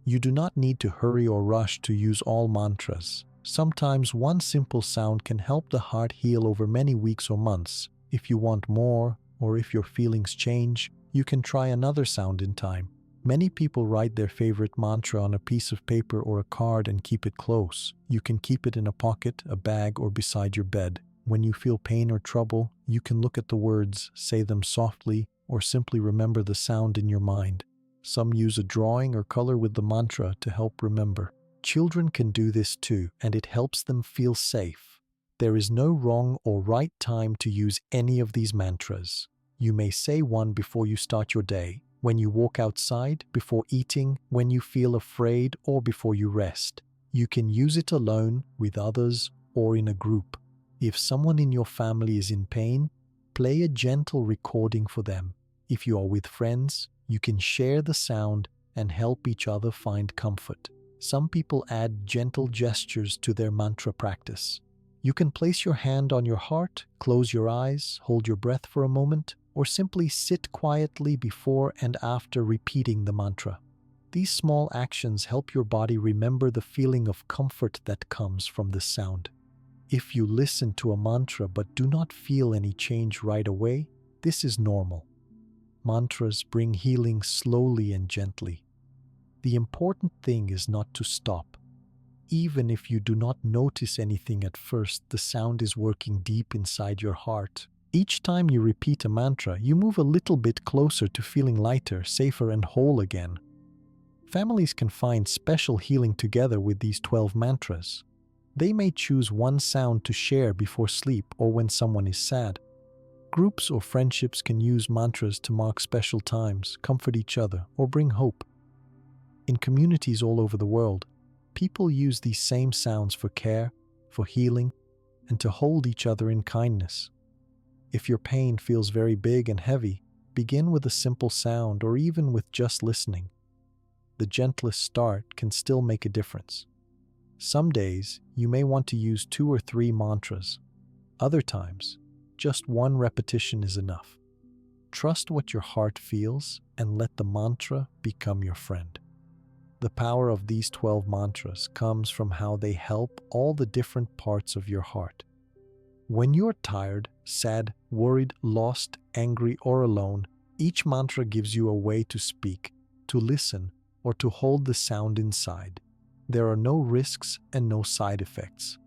S1: You do not need to hurry or rush to use all mantras. Sometimes one simple sound can help the heart heal over many weeks or months. If you want more, or if your feelings change, you can try another sound in time. Many people write their favorite mantra on a piece of paper or a card and keep it close. You can keep it in a pocket, a bag, or beside your bed. When you feel pain or trouble, you can look at the words, say them softly, or simply remember the sound in your mind. Some use a drawing or color with the mantra to help remember. Children can do this too, and it helps them feel safe. There is no wrong or right time to use any of these mantras. You may say one before you start your day, when you walk outside, before eating, when you feel afraid, or before you rest. You can use it alone, with others, or in a group. If someone in your family is in pain, play a gentle recording for them. If you are with friends, you can share the sound and help each other find comfort. Some people add gentle gestures to their mantra practice. You can place your hand on your heart, close your eyes, hold your breath for a moment, or simply sit quietly before and after repeating the mantra. These small actions help your body remember the feeling of comfort that comes from the sound. If you listen to a mantra but do not feel any change right away, this is normal. Mantras bring healing slowly and gently. The important thing is not to stop. Even if you do not notice anything at first, the sound is working deep inside your heart. Each time you repeat a mantra, you move a little bit closer to feeling lighter, safer, and whole again. Families can find special healing together with these 12 mantras. They may choose one sound to share before sleep or when someone is sad. Groups or friendships can use mantras to mark special times, comfort each other, or bring hope. In communities all over the world, people use these same sounds for care, for healing, and to hold each other in kindness. If your pain feels very big and heavy, begin with a simple sound or even with just listening. The gentlest start can still make a difference. Some days, you may want to use 2 or 3 mantras. Other times, just one repetition is enough. Trust what your heart feels and let the mantra become your friend. The power of these 12 mantras comes from how they help all the different parts of your heart. When you're tired, sad, worried, lost, angry, or alone, each mantra gives you a way to speak, to listen, or to hold the sound inside. There are no risks and no side effects.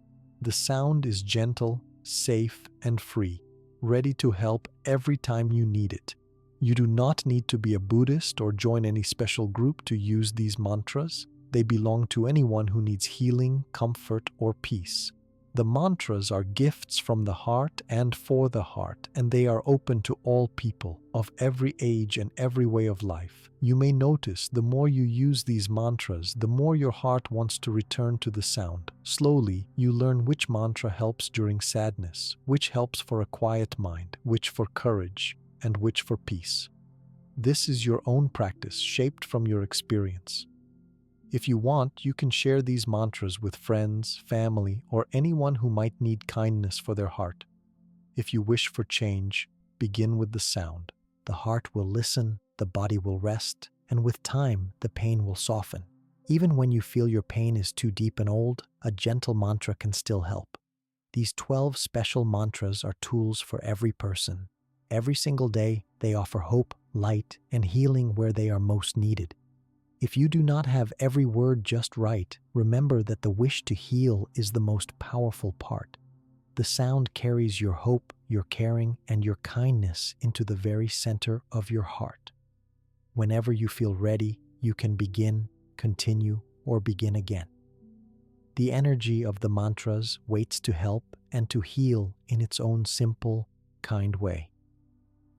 S1: The sound is gentle, safe, and free, ready to help every time you need it. You do not need to be a Buddhist or join any special group to use these mantras. They belong to anyone who needs healing, comfort, or peace. The mantras are gifts from the heart and for the heart, and they are open to all people of every age and every way of life. You may notice the more you use these mantras, the more your heart wants to return to the sound. Slowly, you learn which mantra helps during sadness, which helps for a quiet mind, which for courage, and which for peace. This is your own practice, shaped from your experience. If you want, you can share these mantras with friends, family, or anyone who might need kindness for their heart. If you wish for change, begin with the sound. The heart will listen, the body will rest, and with time, the pain will soften. Even when you feel your pain is too deep and old, a gentle mantra can still help. These 12 special mantras are tools for every person. Every single day, they offer hope, light, and healing where they are most needed. If you do not have every word just right, remember that the wish to heal is the most powerful part. The sound carries your hope, your caring, and your kindness into the very center of your heart. Whenever you feel ready, you can begin, continue, or begin again. The energy of the mantras waits to help and to heal in its own simple, kind way.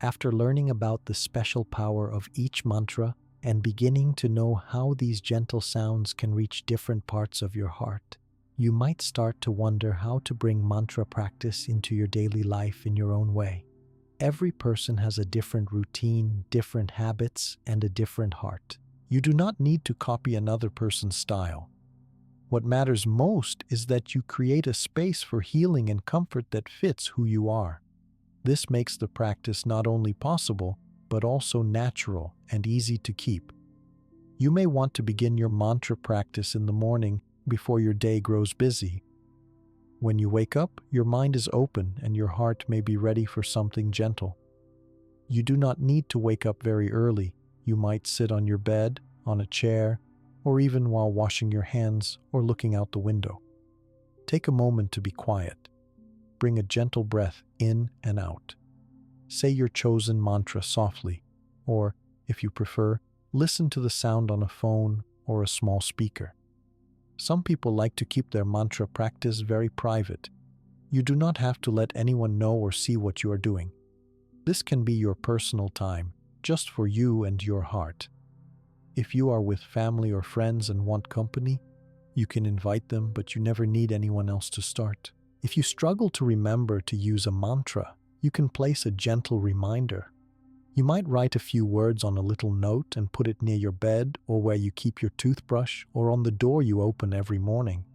S1: After learning about the special power of each mantra and beginning to know how these gentle sounds can reach different parts of your heart, you might start to wonder how to bring mantra practice into your daily life in your own way. Every person has a different routine, different habits, and a different heart. You do not need to copy another person's style. What matters most is that you create a space for healing and comfort that fits who you are. This makes the practice not only possible, but also natural and easy to keep. You may want to begin your mantra practice in the morning before your day grows busy. When you wake up, your mind is open and your heart may be ready for something gentle. You do not need to wake up very early. You might sit on your bed, on a chair, or even while washing your hands or looking out the window. Take a moment to be quiet. Bring a gentle breath in and out. Say your chosen mantra softly, or, if you prefer, listen to the sound on a phone or a small speaker. Some people like to keep their mantra practice very private. You do not have to let anyone know or see what you are doing. This can be your personal time, just for you and your heart. If you are with family or friends and want company, you can invite them, but you never need anyone else to start. If you struggle to remember to use a mantra, you can place a gentle reminder. You might write a few words on a little note and put it near your bed or where you keep your toothbrush or on the door you open every morning.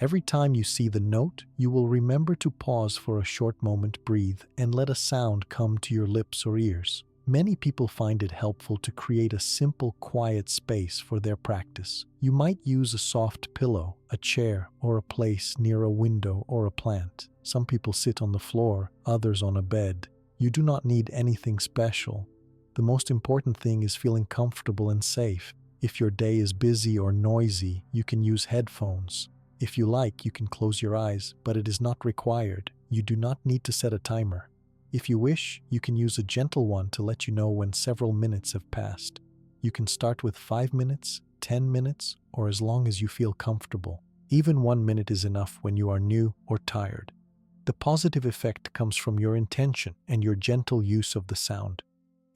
S1: Every time you see the note, you will remember to pause for a short moment, breathe, and let a sound come to your lips or ears. Many people find it helpful to create a simple, quiet space for their practice. You might use a soft pillow, a chair, or a place near a window or a plant. Some people sit on the floor, others on a bed. You do not need anything special. The most important thing is feeling comfortable and safe. If your day is busy or noisy, you can use headphones. If you like, you can close your eyes, but it is not required. You do not need to set a timer. If you wish, you can use a gentle one to let you know when several minutes have passed. You can start with 5 minutes, 10 minutes, or as long as you feel comfortable. Even 1 minute is enough when you are new or tired. The positive effect comes from your intention and your gentle use of the sound.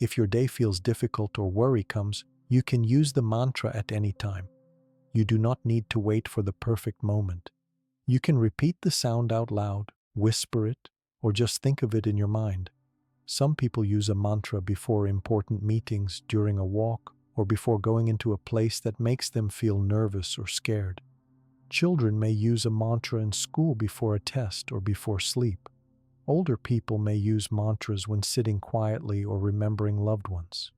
S1: If your day feels difficult or worry comes, you can use the mantra at any time. You do not need to wait for the perfect moment. You can repeat the sound out loud, whisper it, or just think of it in your mind. Some people use a mantra before important meetings, during a walk, or before going into a place that makes them feel nervous or scared. Children may use a mantra in school before a test or before sleep. Older people may use mantras when sitting quietly or remembering loved ones.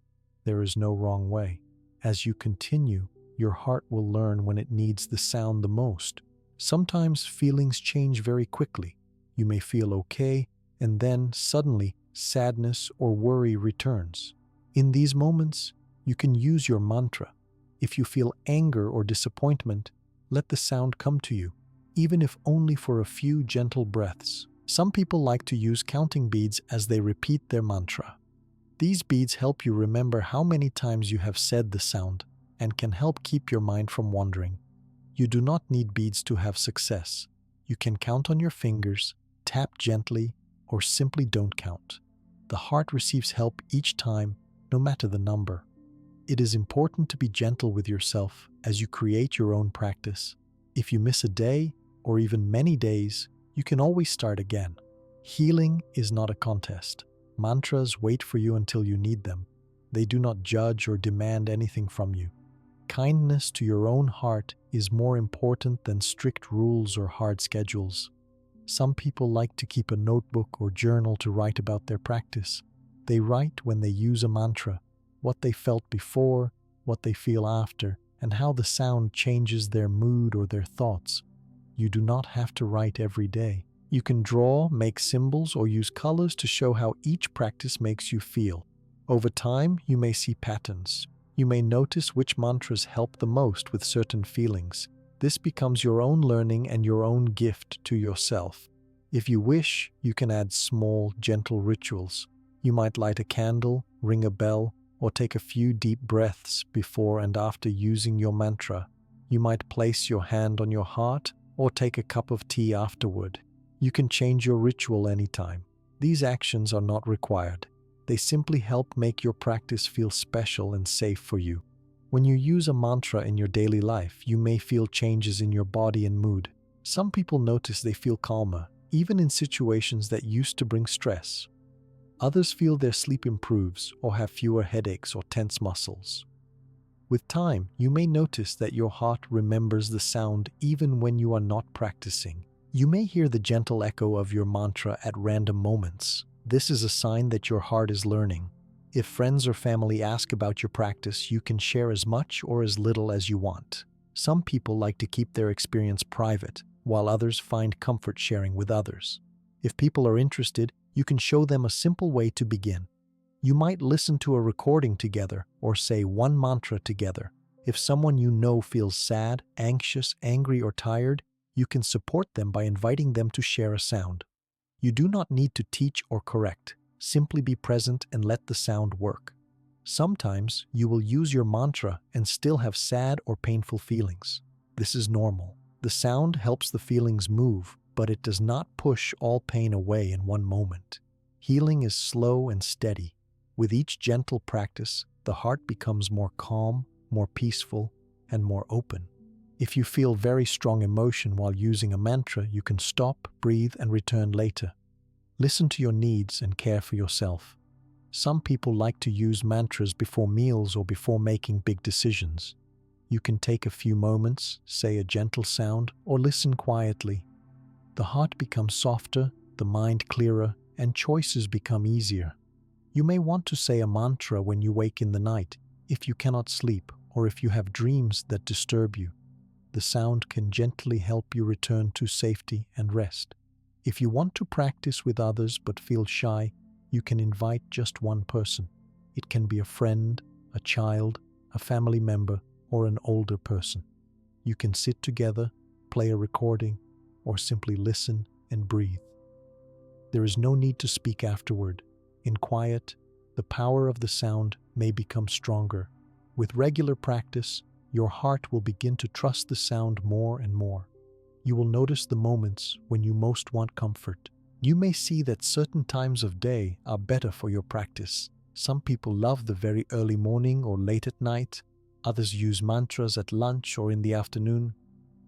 S1: There is no wrong way. As you continue, your heart will learn when it needs the sound the most. Sometimes feelings change very quickly. You may feel okay, and then suddenly sadness or worry returns. In these moments, you can use your mantra. If you feel anger or disappointment, let the sound come to you, even if only for a few gentle breaths. Some people like to use counting beads as they repeat their mantra. These beads help you remember how many times you have said the sound and can help keep your mind from wandering. You do not need beads to have success. You can count on your fingers, tap gently, or simply don't count. The heart receives help each time, no matter the number. It is important to be gentle with yourself as you create your own practice. If you miss a day, or even many days, you can always start again. Healing is not a contest. Mantras wait for you until you need them. They do not judge or demand anything from you. Kindness to your own heart is more important than strict rules or hard schedules. Some people like to keep a notebook or journal to write about their practice. They write when they use a mantra, what they felt before, what they feel after, and how the sound changes their mood or their thoughts. You do not have to write every day. You can draw, make symbols, or use colors to show how each practice makes you feel. Over time, you may see patterns. You may notice which mantras help the most with certain feelings. This becomes your own learning and your own gift to yourself. If you wish, you can add small, gentle rituals. You might light a candle, ring a bell, or take a few deep breaths before and after using your mantra. You might place your hand on your heart or take a cup of tea afterward. You can change your ritual anytime. These actions are not required. They simply help make your practice feel special and safe for you. When you use a mantra in your daily life, you may feel changes in your body and mood. Some people notice they feel calmer, even in situations that used to bring stress. Others feel their sleep improves or have fewer headaches or tense muscles. With time, you may notice that your heart remembers the sound even when you are not practicing. You may hear the gentle echo of your mantra at random moments. This is a sign that your heart is learning. If friends or family ask about your practice, you can share as much or as little as you want. Some people like to keep their experience private, while others find comfort sharing with others. If people are interested, you can show them a simple way to begin. You might listen to a recording together or say one mantra together. If someone you know feels sad, anxious, angry, or tired, you can support them by inviting them to share a sound. You do not need to teach or correct. Simply be present and let the sound work. Sometimes you will use your mantra and still have sad or painful feelings. This is normal. The sound helps the feelings move, but it does not push all pain away in one moment. Healing is slow and steady. With each gentle practice, the heart becomes more calm, more peaceful, and more open. If you feel very strong emotion while using a mantra, you can stop, breathe, and return later. Listen to your needs and care for yourself. Some people like to use mantras before meals or before making big decisions. You can take a few moments, say a gentle sound, or listen quietly. The heart becomes softer, the mind clearer, and choices become easier. You may want to say a mantra when you wake in the night, if you cannot sleep, or if you have dreams that disturb you. The sound can gently help you return to safety and rest. If you want to practice with others but feel shy, you can invite just one person. It can be a friend, a child, a family member, or an older person. You can sit together, play a recording, or simply listen and breathe. There is no need to speak afterward. In quiet, the power of the sound may become stronger. With regular practice, your heart will begin to trust the sound more and more. You will notice the moments when you most want comfort. You may see that certain times of day are better for your practice. Some people love the very early morning or late at night. Others use mantras at lunch or in the afternoon.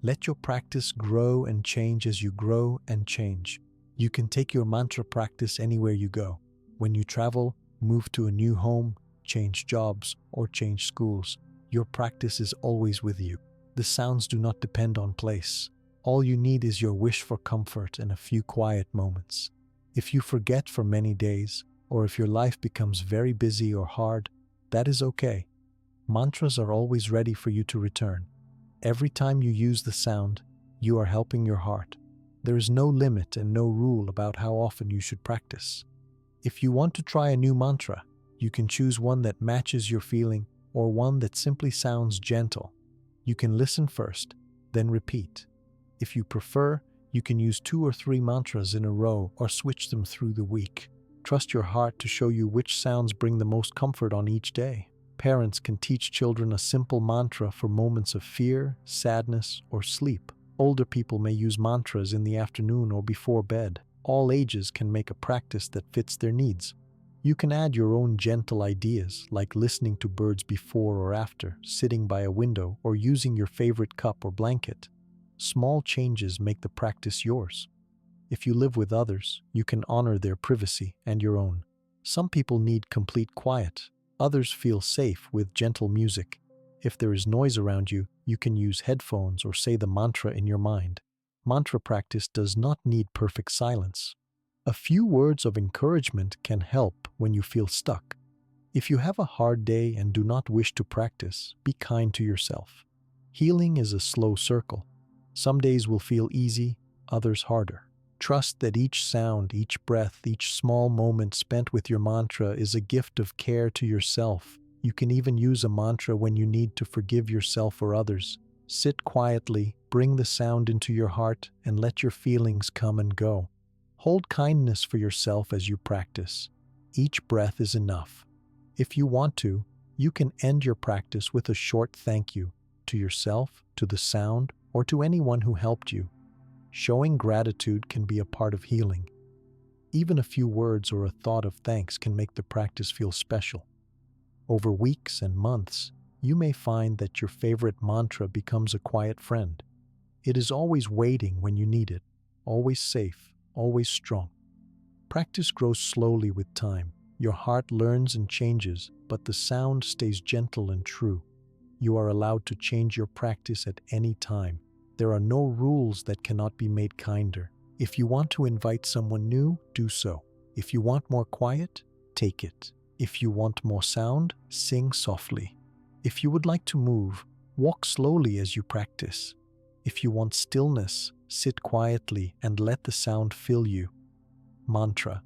S1: Let your practice grow and change as you grow and change. You can take your mantra practice anywhere you go. When you travel, move to a new home, change jobs, or change schools, your practice is always with you. The sounds do not depend on place. All you need is your wish for comfort and a few quiet moments. If you forget for many days, or if your life becomes very busy or hard, that is okay. Mantras are always ready for you to return. Every time you use the sound, you are helping your heart. There is no limit and no rule about how often you should practice. If you want to try a new mantra, you can choose one that matches your feeling or one that simply sounds gentle. You can listen first, then repeat. If you prefer, you can use 2 or 3 mantras in a row or switch them through the week. Trust your heart to show you which sounds bring the most comfort on each day. Parents can teach children a simple mantra for moments of fear, sadness, or sleep. Older people may use mantras in the afternoon or before bed. All ages can make a practice that fits their needs. You can add your own gentle ideas, like listening to birds before or after, sitting by a window, or using your favorite cup or blanket. Small changes make the practice yours. If you live with others, you can honor their privacy and your own. Some people need complete quiet. Others feel safe with gentle music. If there is noise around you, you can use headphones or say the mantra in your mind. Mantra practice does not need perfect silence. A few words of encouragement can help when you feel stuck. If you have a hard day and do not wish to practice, be kind to yourself. Healing is a slow circle. Some days will feel easy, others harder. Trust that each sound, each breath, each small moment spent with your mantra is a gift of care to yourself. You can even use a mantra when you need to forgive yourself or others. Sit quietly, bring the sound into your heart, and let your feelings come and go. Hold kindness for yourself as you practice. Each breath is enough. If you want to, you can end your practice with a short thank you to yourself, to the sound, or to anyone who helped you. Showing gratitude can be a part of healing. Even a few words or a thought of thanks can make the practice feel special. Over weeks and months, you may find that your favorite mantra becomes a quiet friend. It is always waiting when you need it, always safe, always strong. Practice grows slowly with time. Your heart learns and changes, but the sound stays gentle and true. You are allowed to change your practice at any time. There are no rules that cannot be made kinder. If you want to invite someone new, do so. If you want more quiet, take it. If you want more sound, sing softly. If you would like to move, walk slowly as you practice. If you want stillness, sit quietly and let the sound fill you. Mantra.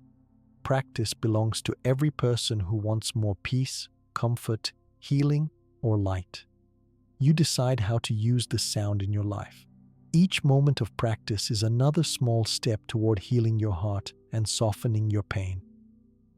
S1: Practice belongs to every person who wants more peace, comfort, healing, or light. You decide how to use the sound in your life. Each moment of practice is another small step toward healing your heart and softening your pain.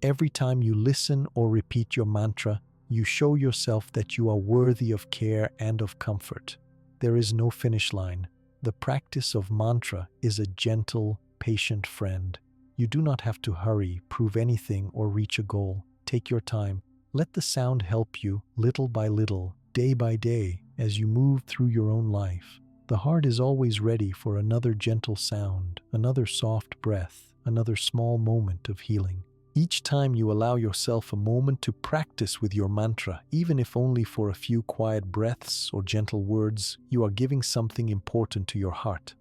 S1: Every time you listen or repeat your mantra, you show yourself that you are worthy of care and of comfort. There is no finish line. The practice of mantra is a gentle, patient friend. You do not have to hurry, prove anything, or reach a goal. Take your time. Let the sound help you, little by little, day by day, as you move through your own life. The heart is always ready for another gentle sound, another soft breath, another small moment of healing. Each time you allow yourself a moment to practice with your mantra, even if only for a few quiet breaths or gentle words, you are giving something important to your heart.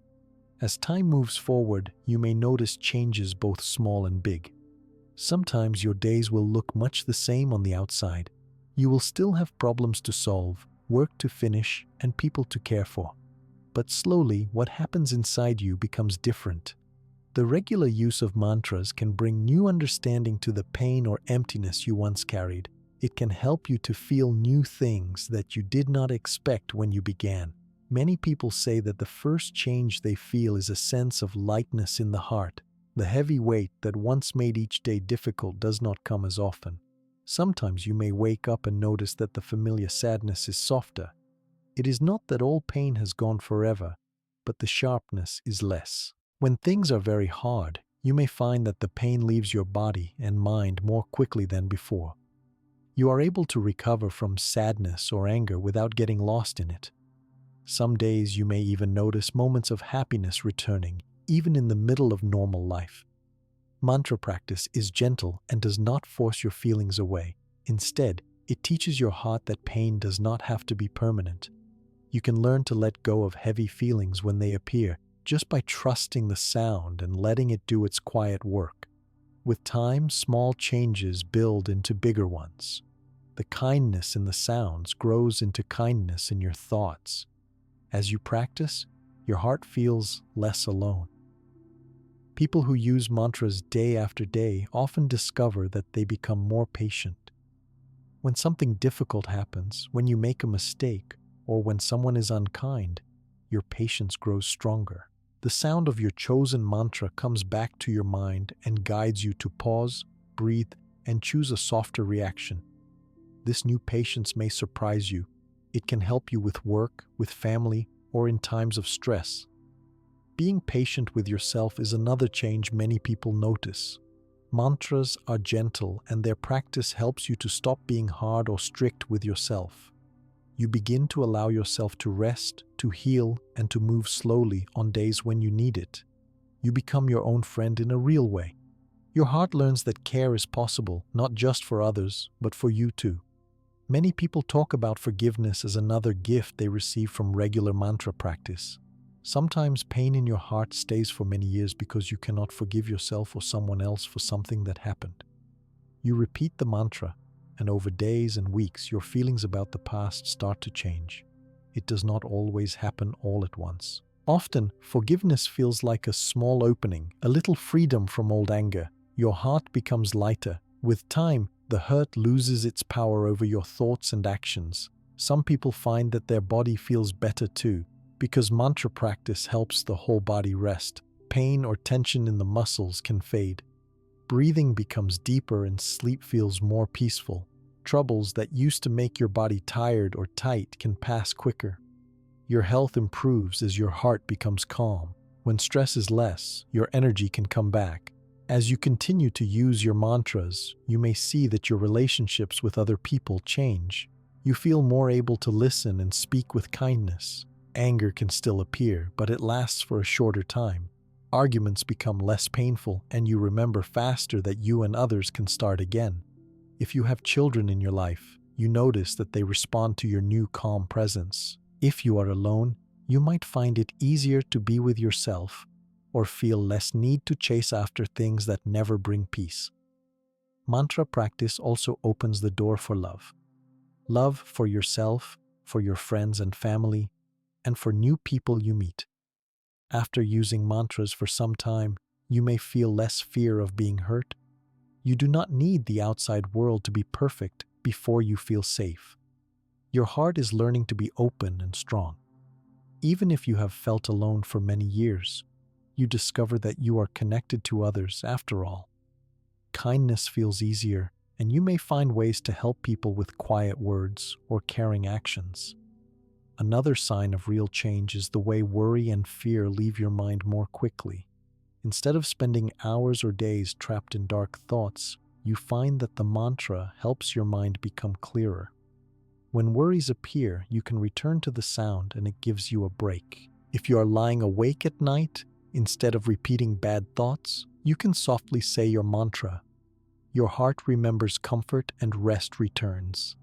S1: As time moves forward, you may notice changes both small and big. Sometimes your days will look much the same on the outside. You will still have problems to solve, work to finish, and people to care for. But slowly, what happens inside you becomes different. The regular use of mantras can bring new understanding to the pain or emptiness you once carried. It can help you to feel new things that you did not expect when you began. Many people say that the first change they feel is a sense of lightness in the heart. The heavy weight that once made each day difficult does not come as often. Sometimes you may wake up and notice that the familiar sadness is softer. It is not that all pain has gone forever, but the sharpness is less. When things are very hard, you may find that the pain leaves your body and mind more quickly than before. You are able to recover from sadness or anger without getting lost in it. Some days you may even notice moments of happiness returning, even in the middle of normal life. Mantra practice is gentle and does not force your feelings away. Instead, it teaches your heart that pain does not have to be permanent. You can learn to let go of heavy feelings when they appear, just by trusting the sound and letting it do its quiet work. With time, small changes build into bigger ones. The kindness in the sounds grows into kindness in your thoughts. As you practice, your heart feels less alone. People who use mantras day after day often discover that they become more patient. When something difficult happens, when you make a mistake, or when someone is unkind, your patience grows stronger. The sound of your chosen mantra comes back to your mind and guides you to pause, breathe, and choose a softer reaction. This new patience may surprise you. It can help you with work, with family, or in times of stress. Being patient with yourself is another change many people notice. Mantras are gentle, and their practice helps you to stop being hard or strict with yourself. You begin to allow yourself to rest, to heal, and to move slowly on days when you need it. You become your own friend in a real way. Your heart learns that care is possible, not just for others, but for you too. Many people talk about forgiveness as another gift they receive from regular mantra practice. Sometimes pain in your heart stays for many years because you cannot forgive yourself or someone else for something that happened. You repeat the mantra, and over days and weeks, your feelings about the past start to change. It does not always happen all at once. Often, forgiveness feels like a small opening, a little freedom from old anger. Your heart becomes lighter. With time, the hurt loses its power over your thoughts and actions. Some people find that their body feels better too, because mantra practice helps the whole body rest. Pain or tension in the muscles can fade. Breathing becomes deeper and sleep feels more peaceful. Troubles that used to make your body tired or tight can pass quicker. Your health improves as your heart becomes calm. When stress is less, your energy can come back. As you continue to use your mantras, you may see that your relationships with other people change. You feel more able to listen and speak with kindness. Anger can still appear, but it lasts for a shorter time. Arguments become less painful, and you remember faster that you and others can start again. If you have children in your life, you notice that they respond to your new calm presence. If you are alone, you might find it easier to be with yourself or feel less need to chase after things that never bring peace. Mantra practice also opens the door for love. Love for yourself, for your friends and family, and for new people you meet. After using mantras for some time, you may feel less fear of being hurt. You do not need the outside world to be perfect before you feel safe. Your heart is learning to be open and strong. Even if you have felt alone for many years, you discover that you are connected to others after all. Kindness feels easier, and you may find ways to help people with quiet words or caring actions. Another sign of real change is the way worry and fear leave your mind more quickly. Instead of spending hours or days trapped in dark thoughts, you find that the mantra helps your mind become clearer. When worries appear, you can return to the sound and it gives you a break. If you are lying awake at night, instead of repeating bad thoughts, you can softly say your mantra. Your heart remembers comfort and rest returns.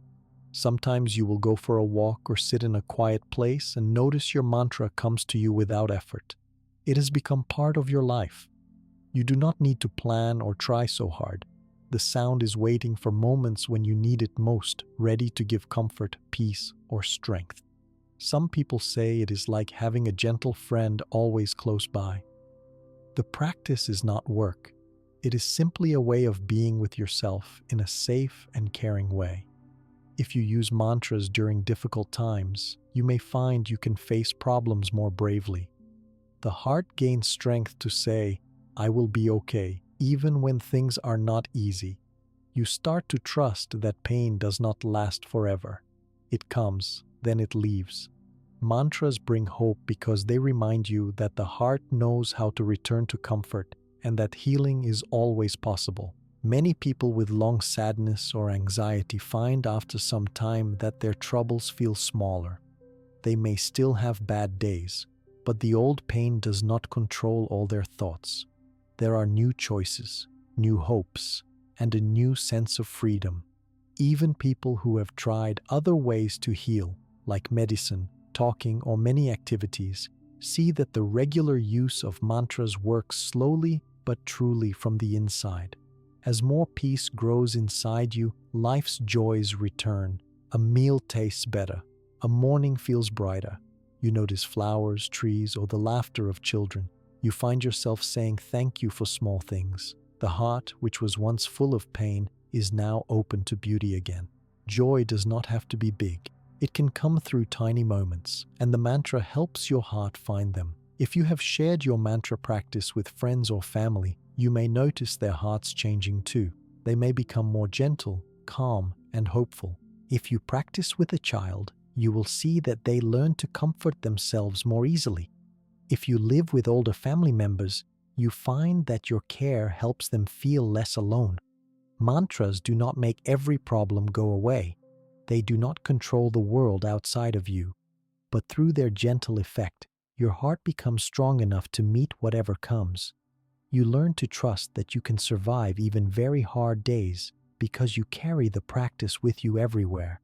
S1: Sometimes you will go for a walk or sit in a quiet place and notice your mantra comes to you without effort. It has become part of your life. You do not need to plan or try so hard. The sound is waiting for moments when you need it most, ready to give comfort, peace, or strength. Some people say it is like having a gentle friend always close by. The practice is not work. It is simply a way of being with yourself in a safe and caring way. If you use mantras during difficult times, you may find you can face problems more bravely. The heart gains strength to say, "I will be okay," even when things are not easy. You start to trust that pain does not last forever. It comes, then it leaves. Mantras bring hope because they remind you that the heart knows how to return to comfort and that healing is always possible. Many people with long sadness or anxiety find after some time that their troubles feel smaller. They may still have bad days, but the old pain does not control all their thoughts. There are new choices, new hopes, and a new sense of freedom. Even people who have tried other ways to heal, like medicine, talking, or many activities, see that the regular use of mantras works slowly but truly from the inside. As more peace grows inside you, life's joys return. A meal tastes better. A morning feels brighter. You notice flowers, trees, or the laughter of children. You find yourself saying thank you for small things. The heart, which was once full of pain, is now open to beauty again. Joy does not have to be big. It can come through tiny moments, and the mantra helps your heart find them. If you have shared your mantra practice with friends or family, you may notice their hearts changing too. They may become more gentle, calm, and hopeful. If you practice with a child, you will see that they learn to comfort themselves more easily. If you live with older family members, you find that your care helps them feel less alone. Mantras do not make every problem go away. They do not control the world outside of you. But through their gentle effect, your heart becomes strong enough to meet whatever comes. You learn to trust that you can survive even very hard days because you carry the practice with you everywhere.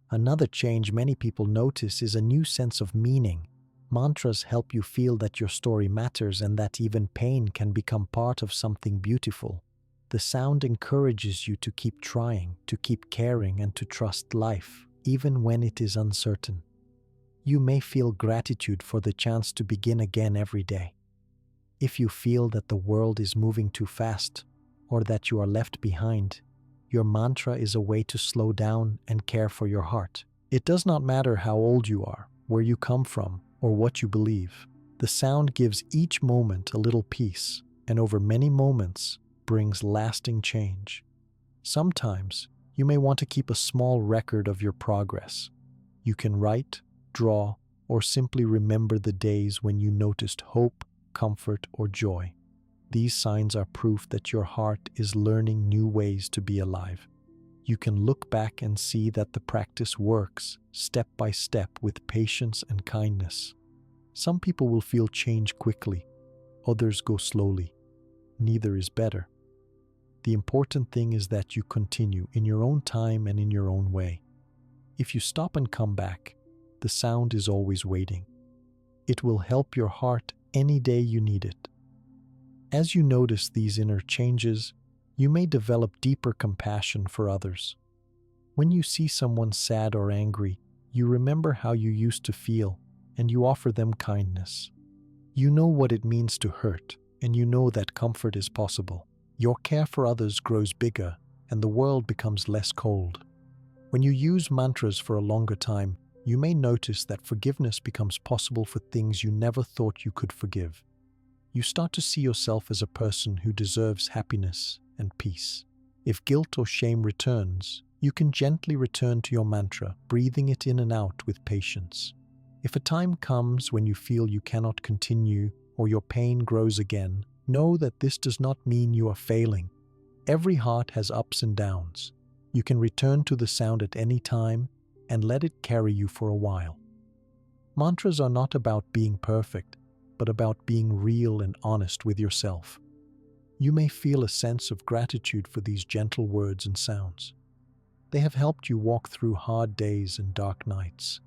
S1: Another change many people notice is a new sense of meaning. Mantras help you feel that your story matters and that even pain can become part of something beautiful. The sound encourages you to keep trying, to keep caring, and to trust life, even when it is uncertain. You may feel gratitude for the chance to begin again every day. If you feel that the world is moving too fast, or that you are left behind, your mantra is a way to slow down and care for your heart. It does not matter how old you are, where you come from, or what you believe. The sound gives each moment a little peace, and over many moments brings lasting change. Sometimes, you may want to keep a small record of your progress. You can write, draw, or simply remember the days when you noticed hope, comfort, or joy. These signs are proof that your heart is learning new ways to be alive. You can look back and see that the practice works step by step with patience and kindness. Some people will feel change quickly, others go slowly. Neither is better. The important thing is that you continue in your own time and in your own way. If you stop and come back, the sound is always waiting. It will help your heart any day you need it. As you notice these inner changes, you may develop deeper compassion for others. When you see someone sad or angry, you remember how you used to feel, and you offer them kindness. You know what it means to hurt, and you know that comfort is possible. Your care for others grows bigger, and the world becomes less cold. When you use mantras for a longer time, you may notice that forgiveness becomes possible for things you never thought you could forgive. You start to see yourself as a person who deserves happiness and peace. If guilt or shame returns, you can gently return to your mantra, breathing it in and out with patience. If a time comes when you feel you cannot continue or your pain grows again, know that this does not mean you are failing. Every heart has ups and downs. You can return to the sound at any time and let it carry you for a while. Mantras are not about being perfect, but about being real and honest with yourself. You may feel a sense of gratitude for these gentle words and sounds. They have helped you walk through hard days and dark nights.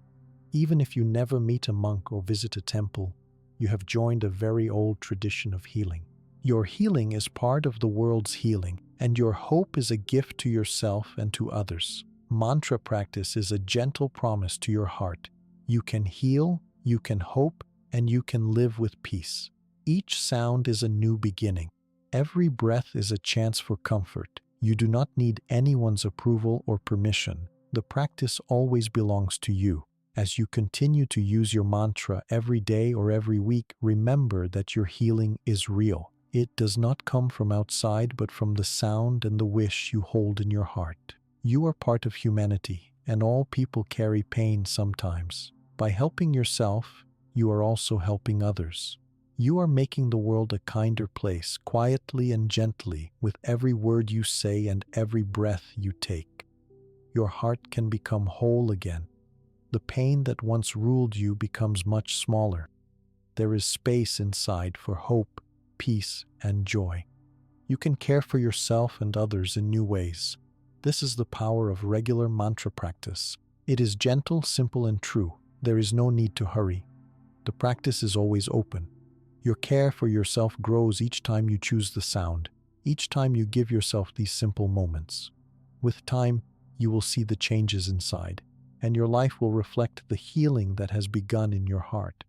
S1: Even if you never meet a monk or visit a temple, you have joined a very old tradition of healing. Your healing is part of the world's healing, and your hope is a gift to yourself and to others. Mantra practice is a gentle promise to your heart. You can heal, you can hope, and you can live with peace. Each sound is a new beginning. Every breath is a chance for comfort. You do not need anyone's approval or permission. The practice always belongs to you. As you continue to use your mantra every day or every week, remember that your healing is real. It does not come from outside, but from the sound and the wish you hold in your heart. You are part of humanity, and all people carry pain sometimes. By helping yourself, you are also helping others. You are making the world a kinder place, quietly and gently, with every word you say and every breath you take. Your heart can become whole again. The pain that once ruled you becomes much smaller. There is space inside for hope, peace, and joy. You can care for yourself and others in new ways. This is the power of regular mantra practice. It is gentle, simple, and true. There is no need to hurry. The practice is always open. Your care for yourself grows each time you choose the sound, each time you give yourself these simple moments. With time, you will see the changes inside, and your life will reflect the healing that has begun in your heart.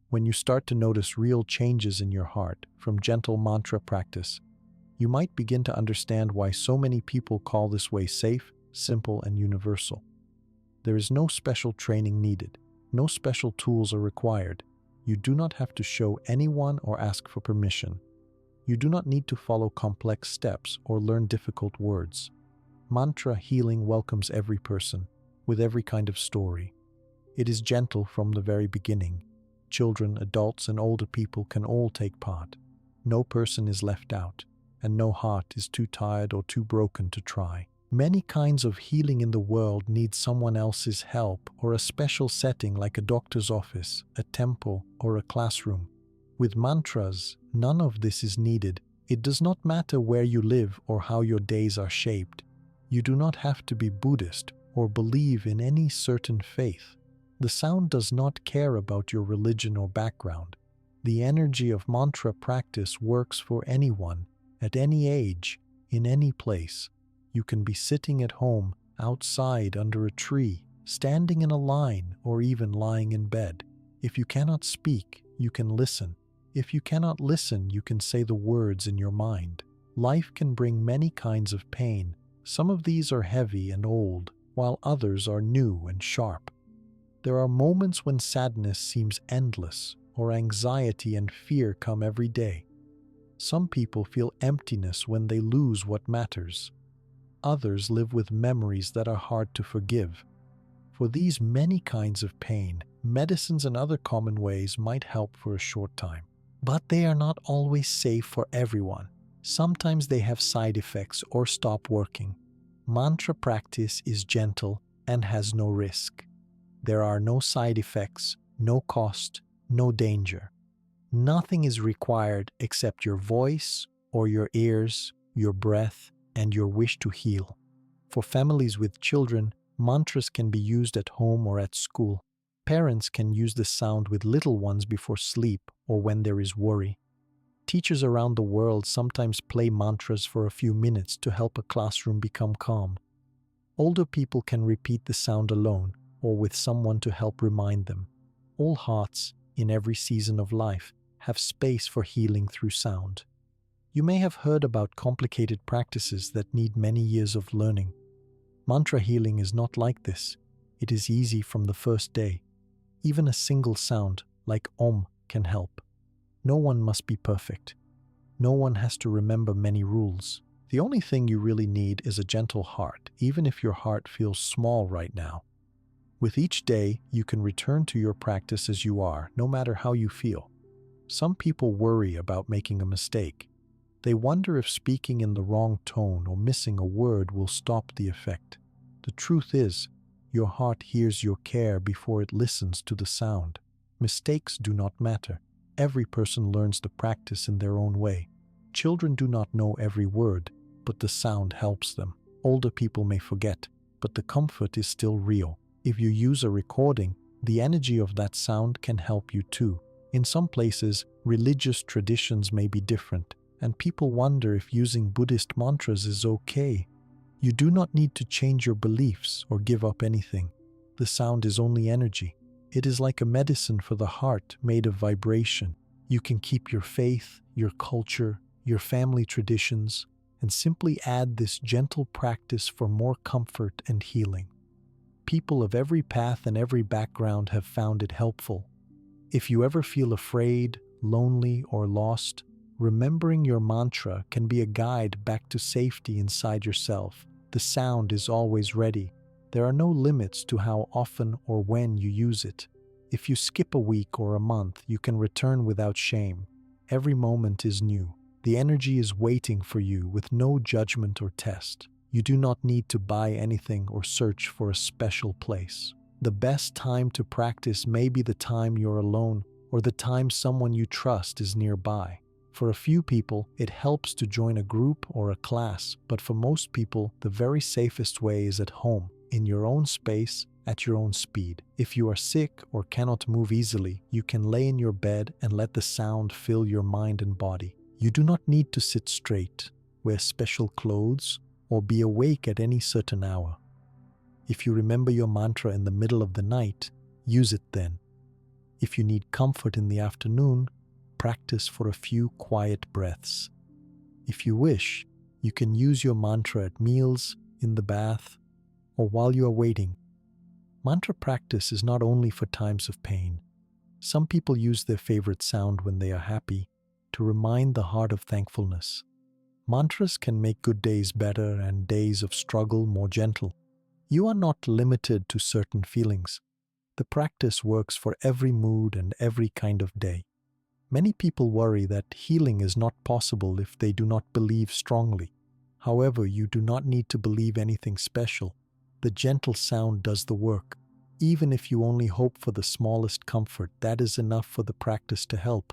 S1: When you start to notice real changes in your heart from gentle mantra practice, you might begin to understand why so many people call this way safe, simple, and universal. There is no special training needed. No special tools are required. You do not have to show anyone or ask for permission. You do not need to follow complex steps or learn difficult words. Mantra healing welcomes every person, with every kind of story. It is gentle from the very beginning. Children, adults, and older people can all take part. No person is left out, and no heart is too tired or too broken to try. Many kinds of healing in the world need someone else's help or a special setting like a doctor's office, a temple, or a classroom. With mantras, none of this is needed. It does not matter where you live or how your days are shaped. You do not have to be Buddhist or believe in any certain faith. The sound does not care about your religion or background. The energy of mantra practice works for anyone, at any age, in any place. You can be sitting at home, outside under a tree, standing in a line, or even lying in bed. If you cannot speak, you can listen. If you cannot listen, you can say the words in your mind. Life can bring many kinds of pain. Some of these are heavy and old, while others are new and sharp. There are moments when sadness seems endless, or anxiety and fear come every day. Some people feel emptiness when they lose what matters. Others live with memories that are hard to forgive. For these many kinds of pain, medicines and other common ways might help for a short time. But they are not always safe for everyone. Sometimes they have side effects or stop working. Mantra practice is gentle and has no risk. There are no side effects, no cost, no danger. Nothing is required except your voice or your ears, your breath, and your wish to heal. For families with children, mantras can be used at home or at school. Parents can use the sound with little ones before sleep or when there is worry. Teachers around the world sometimes play mantras for a few minutes to help a classroom become calm. Older people can repeat the sound alone or with someone to help remind them. All hearts, in every season of life, have space for healing through sound. You may have heard about complicated practices that need many years of learning. Mantra healing is not like this. It is easy from the first day. Even a single sound, like Om, can help. No one must be perfect. No one has to remember many rules. The only thing you really need is a gentle heart, even if your heart feels small right now. With each day, you can return to your practice as you are, no matter how you feel. Some people worry about making a mistake. They wonder if speaking in the wrong tone or missing a word will stop the effect. The truth is, your heart hears your care before it listens to the sound. Mistakes do not matter. Every person learns the practice in their own way. Children do not know every word, but the sound helps them. Older people may forget, but the comfort is still real. If you use a recording, the energy of that sound can help you too. In some places, religious traditions may be different, and people wonder if using Buddhist mantras is okay. You do not need to change your beliefs or give up anything. The sound is only energy. It is like a medicine for the heart made of vibration. You can keep your faith, your culture, your family traditions, and simply add this gentle practice for more comfort and healing. People of every path and every background have found it helpful. If you ever feel afraid, lonely, or lost, remembering your mantra can be a guide back to safety inside yourself. The sound is always ready. There are no limits to how often or when you use it. If you skip a week or a month, you can return without shame. Every moment is new. The energy is waiting for you with no judgment or test. You do not need to buy anything or search for a special place. The best time to practice may be the time you're alone or the time someone you trust is nearby. For a few people, it helps to join a group or a class, but for most people, the very safest way is at home, in your own space, at your own speed. If you are sick or cannot move easily, you can lay in your bed and let the sound fill your mind and body. You do not need to sit straight, wear special clothes, or be awake at any certain hour. If you remember your mantra in the middle of the night, use it then. If you need comfort in the afternoon, practice for a few quiet breaths. If you wish, you can use your mantra at meals, in the bath, or while you are waiting. Mantra practice is not only for times of pain. Some people use their favorite sound when they are happy to remind the heart of thankfulness. Mantras can make good days better and days of struggle more gentle. You are not limited to certain feelings. The practice works for every mood and every kind of day. Many people worry that healing is not possible if they do not believe strongly. However, you do not need to believe anything special. The gentle sound does the work. Even if you only hope for the smallest comfort, that is enough for the practice to help.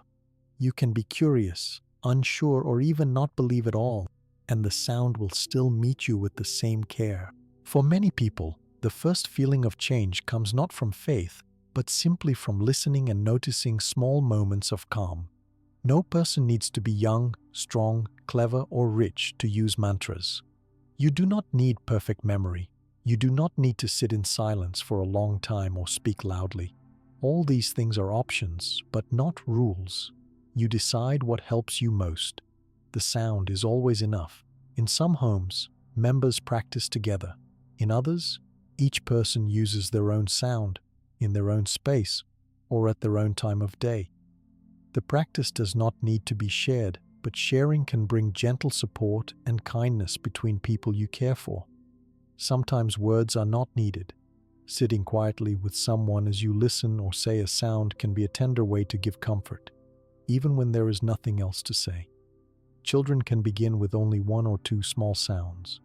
S1: You can be curious, unsure, or even not believe at all, and the sound will still meet you with the same care. For many people, the first feeling of change comes not from faith, but simply from listening and noticing small moments of calm. No person needs to be young, strong, clever, or rich to use mantras. You do not need perfect memory. You do not need to sit in silence for a long time or speak loudly. All these things are options, but not rules. You decide what helps you most. The sound is always enough. In some homes, members practice together. In others, each person uses their own sound, in their own space, or at their own time of day. The practice does not need to be shared, but sharing can bring gentle support and kindness between people you care for. Sometimes words are not needed. Sitting quietly with someone as you listen or say a sound can be a tender way to give comfort. even when there is nothing else to say. Children can begin with only one or two small sounds.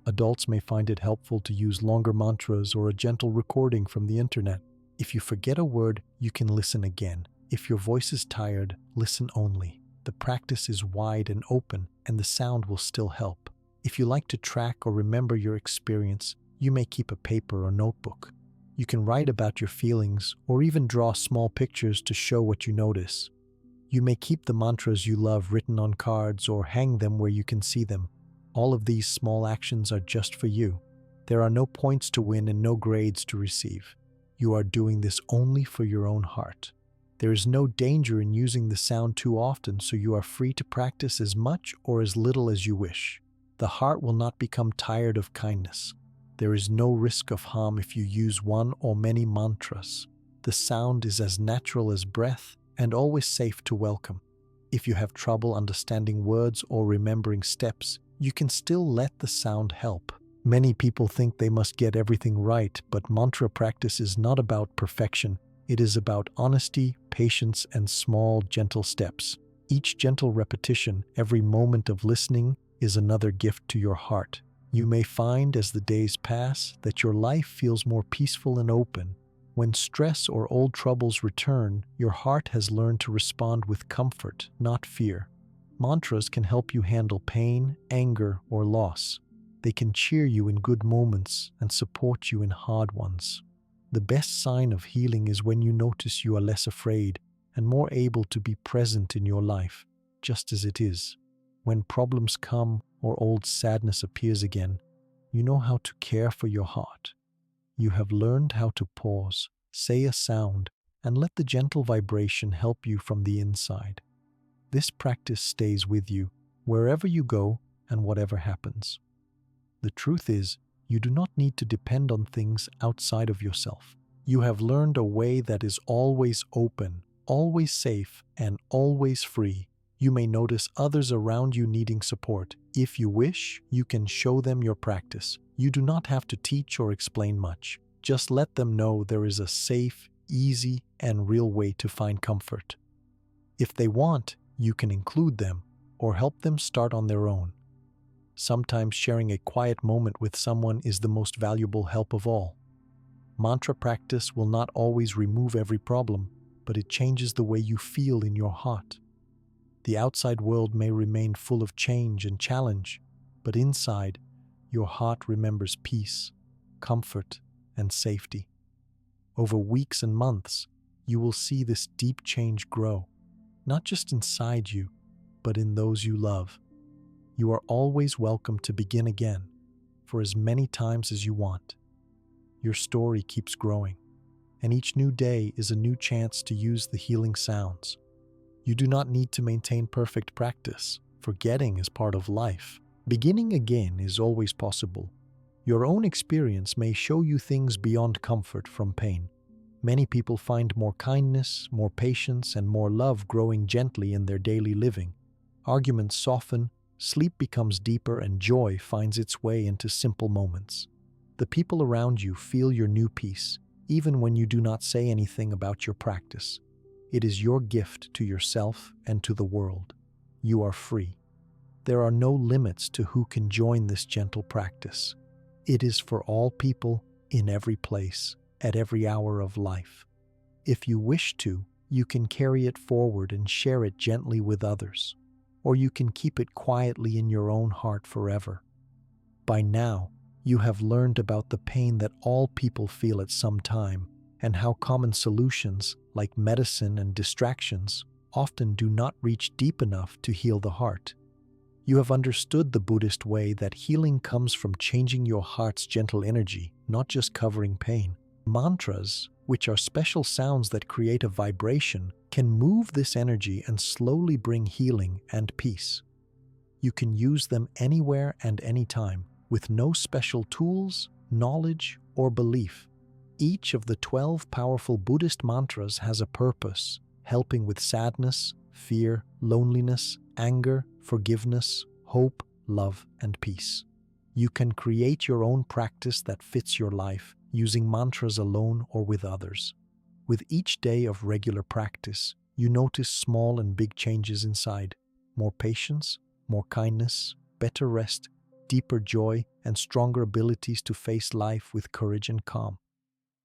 S1: Adults may find it helpful to use longer mantras or a gentle recording from the internet. If you forget a word, you can listen again. If your voice is tired, listen only. The practice is wide and open, and the sound will still help. If you like to track or remember your experience, you may keep a paper or notebook. You can write about your feelings or even draw small pictures to show what you notice. You may keep the mantras you love written on cards or hang them where you can see them. All of these small actions are just for you. There are no points to win and no grades to receive. You are doing this only for your own heart. There is no danger in using the sound too often, so you are free to practice as much or as little as you wish. The heart will not become tired of kindness. There is no risk of harm if you use one or many mantras. The sound is as natural as breath and always safe to welcome. If you have trouble understanding words or remembering steps, you can still let the sound help. Many people think they must get everything right, but mantra practice is not about perfection. It is about honesty, patience, and small, gentle steps. Each gentle repetition, every moment of listening, is another gift to your heart. You may find as the days pass that your life feels more peaceful and open. When stress or old troubles return, your heart has learned to respond with comfort, not fear. Mantras can help you handle pain, anger, or loss. They can cheer you in good moments and support you in hard ones. The best sign of healing is when you notice you are less afraid and more able to be present in your life, just as it is. When problems come or old sadness appears again, you know how to care for your heart. You have learned how to pause, say a sound, and let the gentle vibration help you from the inside. This practice stays with you wherever you go and whatever happens. The truth is, you do not need to depend on things outside of yourself. You have learned a way that is always open, always safe, and always free. You may notice others around you needing support. If you wish, you can show them your practice. You do not have to teach or explain much. Just let them know there is a safe, easy, and real way to find comfort. If they want, you can include them or help them start on their own. Sometimes sharing a quiet moment with someone is the most valuable help of all. Mantra practice will not always remove every problem, but it changes the way you feel in your heart. The outside world may remain full of change and challenge, but inside, your heart remembers peace, comfort, and safety. Over weeks and months, you will see this deep change grow, not just inside you, but in those you love. You are always welcome to begin again, for as many times as you want. Your story keeps growing, and each new day is a new chance to use the healing sounds. You do not need to maintain perfect practice. Forgetting is part of life. Beginning again is always possible. Your own experience may show you things beyond comfort from pain. Many people find more kindness, more patience, and more love growing gently in their daily living. Arguments soften, sleep becomes deeper, and joy finds its way into simple moments. The people around you feel your new peace, even when you do not say anything about your practice. It is your gift to yourself and to the world. You are free. There are no limits to who can join this gentle practice. It is for all people, in every place, at every hour of life. If you wish to, you can carry it forward and share it gently with others, or you can keep it quietly in your own heart forever. By now, you have learned about the pain that all people feel at some time, and how common solutions, like medicine and distractions, often do not reach deep enough to heal the heart. You have understood the Buddhist way that healing comes from changing your heart's gentle energy, not just covering pain. Mantras, which are special sounds that create a vibration, can move this energy and slowly bring healing and peace. You can use them anywhere and anytime, with no special tools, knowledge, or belief. Each of the 12 powerful Buddhist mantras has a purpose, helping with sadness, fear, loneliness, anger, forgiveness, hope, love, and peace. You can create your own practice that fits your life, using mantras alone or with others. With each day of regular practice, you notice small and big changes inside. More patience, more kindness, better rest, deeper joy, and stronger abilities to face life with courage and calm.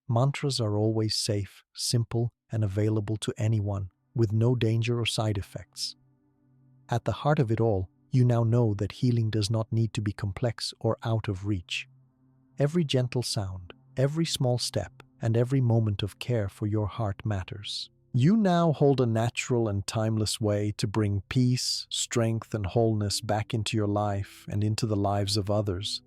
S1: Mantras are always safe, simple, and available to anyone, with no danger or side effects. At the heart of it all, you now know that healing does not need to be complex or out of reach. Every gentle sound, every small step, and every moment of care for your heart matters. You now hold a natural and timeless way to bring peace, strength, and wholeness back into your life and into the lives of others.